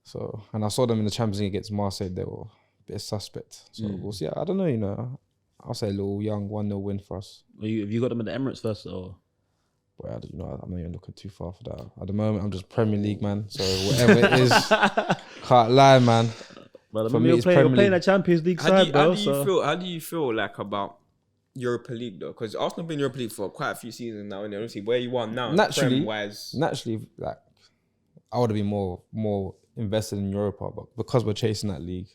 So, and I saw them in the Champions League against Marseille. They were a bit suspect. So we'll see. I don't know, you know. I'll say a little young 1-0 win for us. Have you got them at the Emirates first, or? Boy, I'm not even looking too far for that. At the moment, I'm just Premier League, man. So whatever it is, can't lie, man. But for me, you're playing a Champions League side, bro. How do you feel like about Europa League though? Because Arsenal been in Europa League for quite a few seasons now, and obviously where you are now, naturally, like I would have been more invested in Europa, but because we're chasing that league.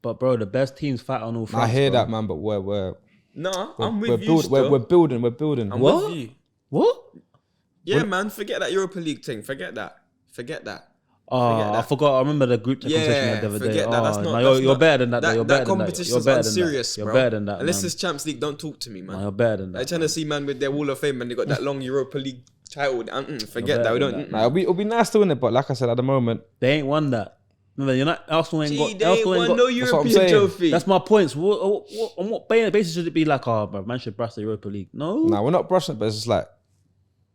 But bro, the best teams fight on all fronts. I hear that, man, but we're I'm with you. We're building. I'm with you. What? Yeah, man. Forget that Europa League thing. Forget that. I forgot. I remember the group conversation we had the other day. Forget that. That's not. You're better than that. That competition's unserious, bro. You're better than that. Unless it's Champions League, don't talk to me, man. You're better than that. I'm trying to see man with their Wall of Fame and they got that long Europa League title. Forget that. We don't. It'll be nice to win it, but like I said, at the moment they ain't won that. Remember, you're not. Arsenal ain't got. They ain't won no European trophy. That's my points. On what basis should it be like? Oh, bro, man should brush the Europa League. No, we're not brushing it, but it's just like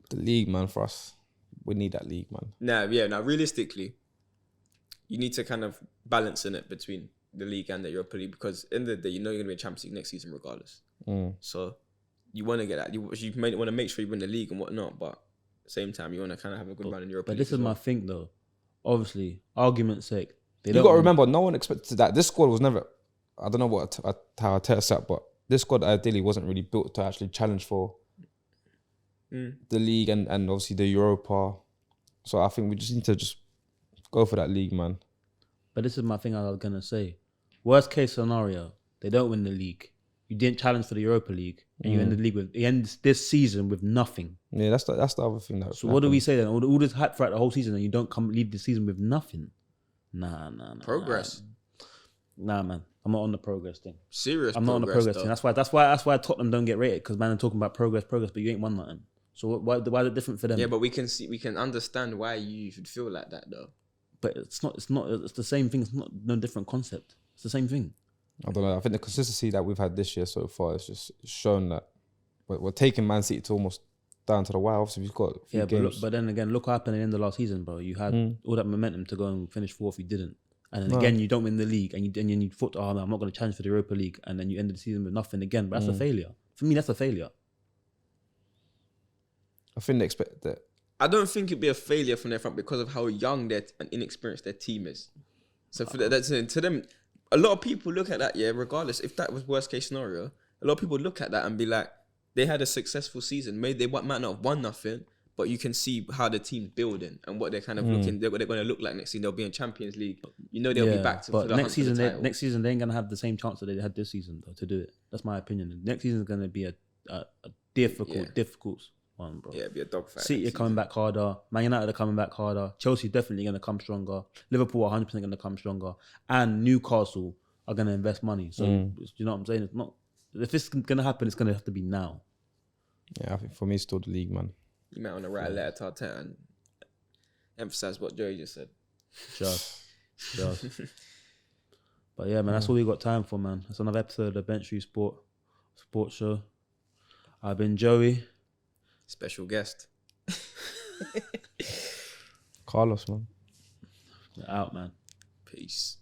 the league, man. For us, we need that league, man. Now, realistically, you need to kind of balance in it between the league and the Europa League because in the day, you know you're gonna be in Champions League next season regardless. So you want to get that. You may want to make sure you win the league and whatnot, but at the same time, you want to kind of have a good run in Europa League. But this is my thing, though. Obviously, argument's sake, you got to remember, no one expected that. This squad was never. I don't know how Arteta set up, but this squad ideally wasn't really built to actually challenge for the league and obviously the Europa. So I think we just need to just go for that league, man. But this is my thing I was going to say. Worst case scenario, they don't win the league. You didn't challenge for the Europa League. And you end the league you end this season with nothing. Yeah, that's the other thing. So what do we say then? All this hype throughout the whole season and you don't leave the season with nothing? Nah. Progress. Nah, man. I'm not on the progress thing. I'm not on the progress thing. That's why Tottenham don't get rated because man, are talking about progress, but you ain't won nothing. So why is it different for them? Yeah, but we can understand why you should feel like that though. But it's the same thing. It's not no different concept. It's the same thing. I don't know. I think the consistency that we've had this year so far has just shown that we're taking Man City to almost down to the wire. Obviously, we've got a few games. But then again, look what happened at the end of the last season, bro. You had all that momentum to go and finish fourth. You didn't. And then again, you don't win the league. And you thought, oh, man, I'm not going to challenge for the Europa League. And then you ended the season with nothing again. But that's a failure. For me, that's a failure. I think they expect that. I don't think it'd be a failure from their front because of how young and inexperienced their team is. So for to them, a lot of people look at that, regardless, if that was worst case scenario, a lot of people look at that and be like, they had a successful season. Maybe they might not have won nothing, but you can see how the team's building and what they're kind of looking, what they're going to look like next season. They'll be in Champions League. You know they'll be back to. But next season, they ain't going to have the same chance that they had this season though to do it. That's my opinion. Next season is going to be a difficult one, bro. Yeah, it'd be a dogfight. City are coming back harder. Man United are coming back harder. Chelsea definitely going to come stronger. Liverpool are 100% going to come stronger. And Newcastle are going to invest money. So, you know what I'm saying? It's not. If it's going to happen, it's going to have to be now. Yeah, I think for me, it's still the league, man. You might want to write a letter to Arteta and emphasize what Joey just said. Just. But yeah, man, that's all we got time for, man. That's another episode of the Bmouth Sports Show. I've been Joey. Special guest. Carlos, man. Out, man. Peace.